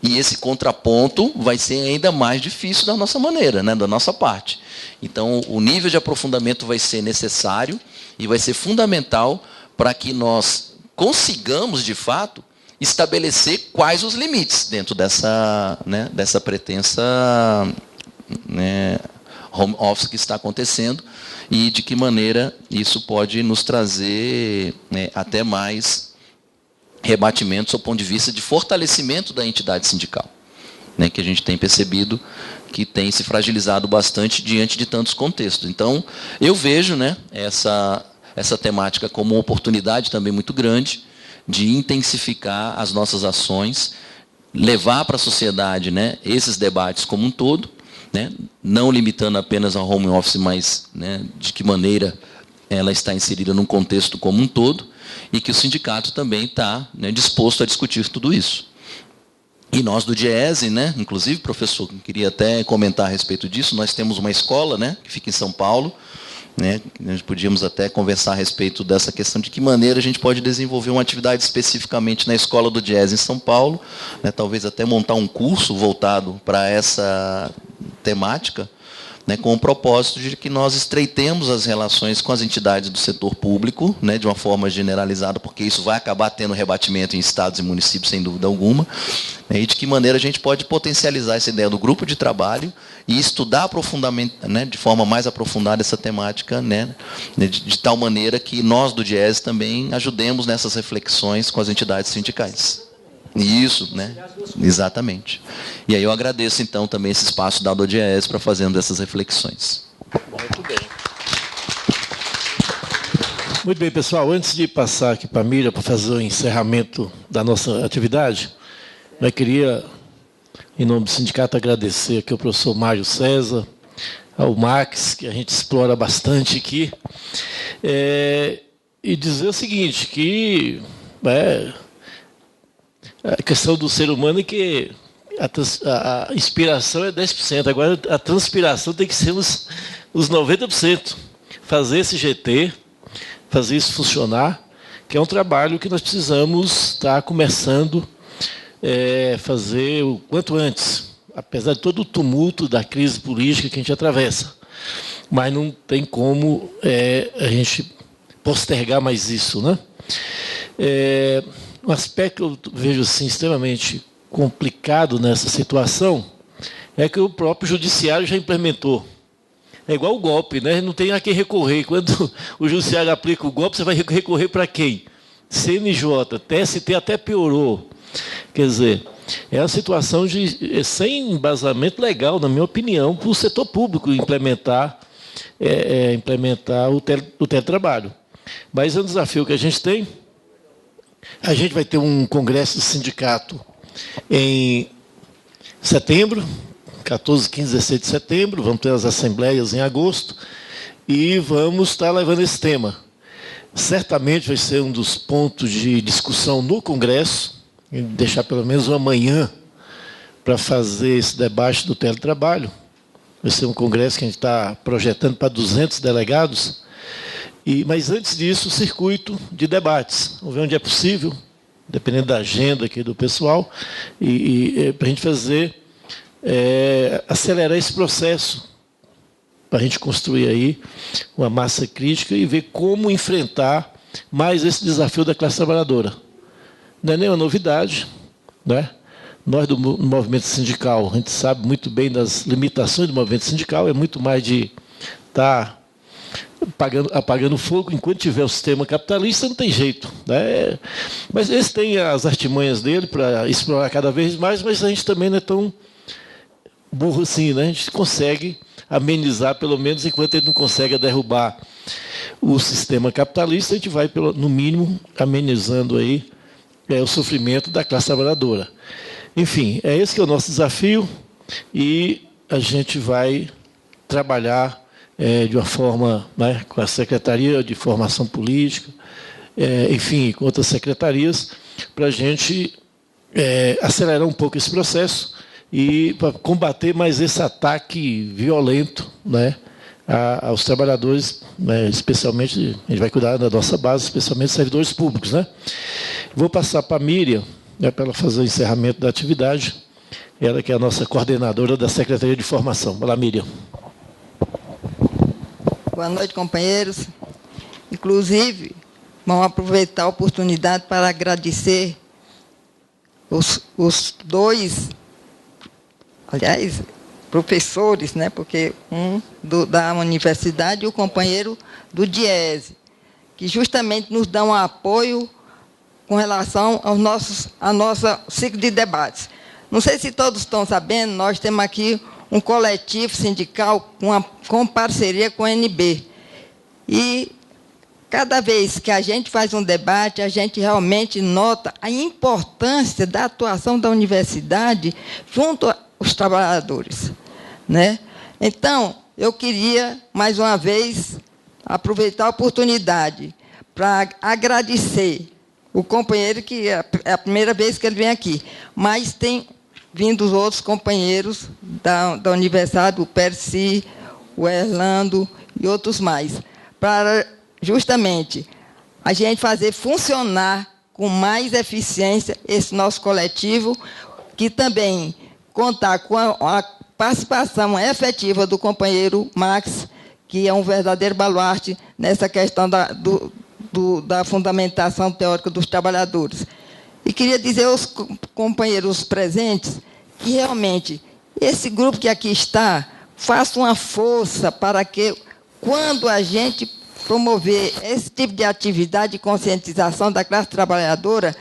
e esse contraponto vai ser ainda mais difícil da nossa maneira, né, da nossa parte. Então, o nível de aprofundamento vai ser necessário e vai ser fundamental para que nós consigamos, de fato, estabelecer quais os limites dentro dessa, né, dessa pretensa, né, home office que está acontecendo e de que maneira isso pode nos trazer, né, até mais rebatimentos do ponto de vista de fortalecimento da entidade sindical, né, que a gente tem percebido que tem se fragilizado bastante diante de tantos contextos. Então, eu vejo, né, essa temática como uma oportunidade também muito grande de intensificar as nossas ações, levar para a sociedade, né, esses debates como um todo, né, não limitando apenas ao home office, mas, né, de que maneira ela está inserida num contexto como um todo, e que o sindicato também está, né, disposto a discutir tudo isso. E nós do DIEESE, né, inclusive, professor, queria até comentar a respeito disso, nós temos uma escola, né, que fica em São Paulo, né, nós podíamos até conversar a respeito dessa questão de que maneira a gente pode desenvolver uma atividade especificamente na escola do DIEESE em São Paulo, né, talvez até montar um curso voltado para essa temática, né, com o propósito de que nós estreitemos as relações com as entidades do setor público, né, de uma forma generalizada, porque isso vai acabar tendo rebatimento em estados e municípios, sem dúvida alguma, né, e de que maneira a gente pode potencializar essa ideia do grupo de trabalho e estudar profundamente, né, de forma mais aprofundada essa temática, né, de tal maneira que nós do DIEESE também ajudemos nessas reflexões com as entidades sindicais. Isso, né? Exatamente. E aí eu agradeço, então, também esse espaço dado ao DIEESE para fazermos essas reflexões. Muito bem. Muito bem, pessoal. Antes de passar aqui para a Miriam para fazer o encerramento da nossa atividade, eu queria, em nome do sindicato, agradecer aqui ao professor Mário César, ao Max, que a gente explora bastante aqui, e dizer o seguinte, que a questão do ser humano é que a inspiração é 10%, agora a transpiração tem que ser os 90%. Fazer esse GT, fazer isso funcionar, que é um trabalho que nós precisamos estar começando a fazer o quanto antes, apesar de todo o tumulto da crise política que a gente atravessa. Mas não tem como a gente postergar mais isso, né? Um aspecto que eu vejo assim, extremamente complicado nessa situação é que o próprio judiciário já implementou. É igual o golpe, né? Não tem a quem recorrer. Quando o judiciário aplica o golpe, você vai recorrer para quem? CNJ, TST até piorou. Quer dizer, é uma situação sem embasamento legal, na minha opinião, para o setor público implementar o teletrabalho. Mas é um desafio que a gente tem. A gente vai ter um congresso do sindicato em setembro, 14, 15, 16 de setembro, vamos ter as assembleias em agosto, e vamos estar levando esse tema. Certamente vai ser um dos pontos de discussão no congresso, deixar pelo menos uma manhã para fazer esse debate do teletrabalho. Vai ser um congresso que a gente está projetando para 200 delegados, mas antes disso, o circuito de debates. Vamos ver onde é possível, dependendo da agenda aqui do pessoal, para a gente fazer, acelerar esse processo, para a gente construir aí uma massa crítica e ver como enfrentar mais esse desafio da classe trabalhadora. Não é nenhuma novidade, né? Nós do movimento sindical, a gente sabe muito bem das limitações do movimento sindical, é muito mais de estar apagando fogo. Enquanto tiver o sistema capitalista, não tem jeito, né? Mas eles têm as artimanhas dele para explorar cada vez mais, mas a gente também não é tão burro assim, né? A gente consegue amenizar, pelo menos, enquanto ele não consegue derrubar o sistema capitalista, a gente vai, no mínimo, amenizando aí o sofrimento da classe trabalhadora. Enfim, esse que é o nosso desafio, e a gente vai trabalhar de uma forma, né, com a Secretaria de Formação Política, enfim, com outras secretarias, para a gente acelerar um pouco esse processo e para combater mais esse ataque violento, né, aos trabalhadores, né, especialmente, a gente vai cuidar da nossa base, especialmente servidores públicos, né. Vou passar para a Miriam, né, para ela fazer o encerramento da atividade, ela que é a nossa coordenadora da Secretaria de Formação. Vai lá, Miriam. Boa noite, companheiros. Inclusive, vamos aproveitar a oportunidade para agradecer os dois, aliás, professores, né, porque da universidade e o companheiro do DIESE, que justamente nos dão apoio com relação ao nosso ciclo de debates. Não sei se todos estão sabendo, nós temos aqui um coletivo sindical com parceria com a NB. E cada vez que a gente faz um debate, a gente realmente nota a importância da atuação da universidade junto aos trabalhadores, né? Então, eu queria, mais uma vez, aproveitar a oportunidade para agradecer o companheiro, que é a primeira vez que ele vem aqui, mas tem vindo os outros companheiros da universidade, o Percy, o Erlando e outros mais, para justamente a gente fazer funcionar com mais eficiência esse nosso coletivo, que também contar com a participação efetiva do companheiro Max, que é um verdadeiro baluarte nessa questão da fundamentação teórica dos trabalhadores. E queria dizer aos companheiros presentes que, realmente, esse grupo que aqui está faça uma força para que, quando a gente promover esse tipo de atividade de conscientização da classe trabalhadora,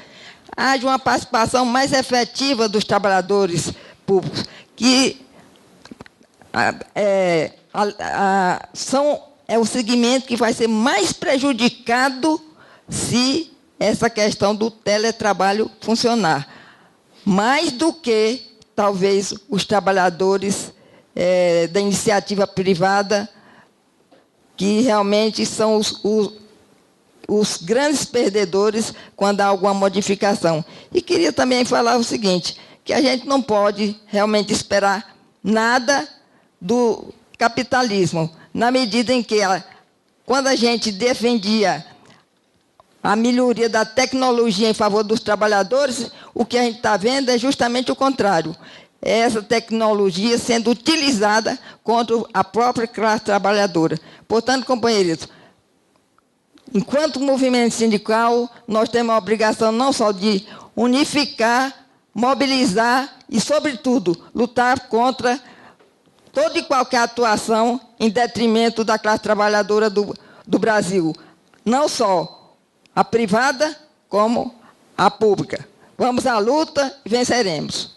haja uma participação mais efetiva dos trabalhadores públicos, que é o segmento que vai ser mais prejudicado se essa questão do teletrabalho funcionar. Mais do que, talvez, os trabalhadores da iniciativa privada, que realmente são os grandes perdedores quando há alguma modificação. E queria também falar o seguinte, que a gente não pode realmente esperar nada do capitalismo, na medida em que, quando a gente defendia a melhoria da tecnologia em favor dos trabalhadores, o que a gente está vendo é justamente o contrário. É essa tecnologia sendo utilizada contra a própria classe trabalhadora. Portanto, companheiros, enquanto movimento sindical, nós temos a obrigação não só de unificar, mobilizar e, sobretudo, lutar contra toda e qualquer atuação em detrimento da classe trabalhadora do Brasil. Não só a privada, como a pública. Vamos à luta e venceremos.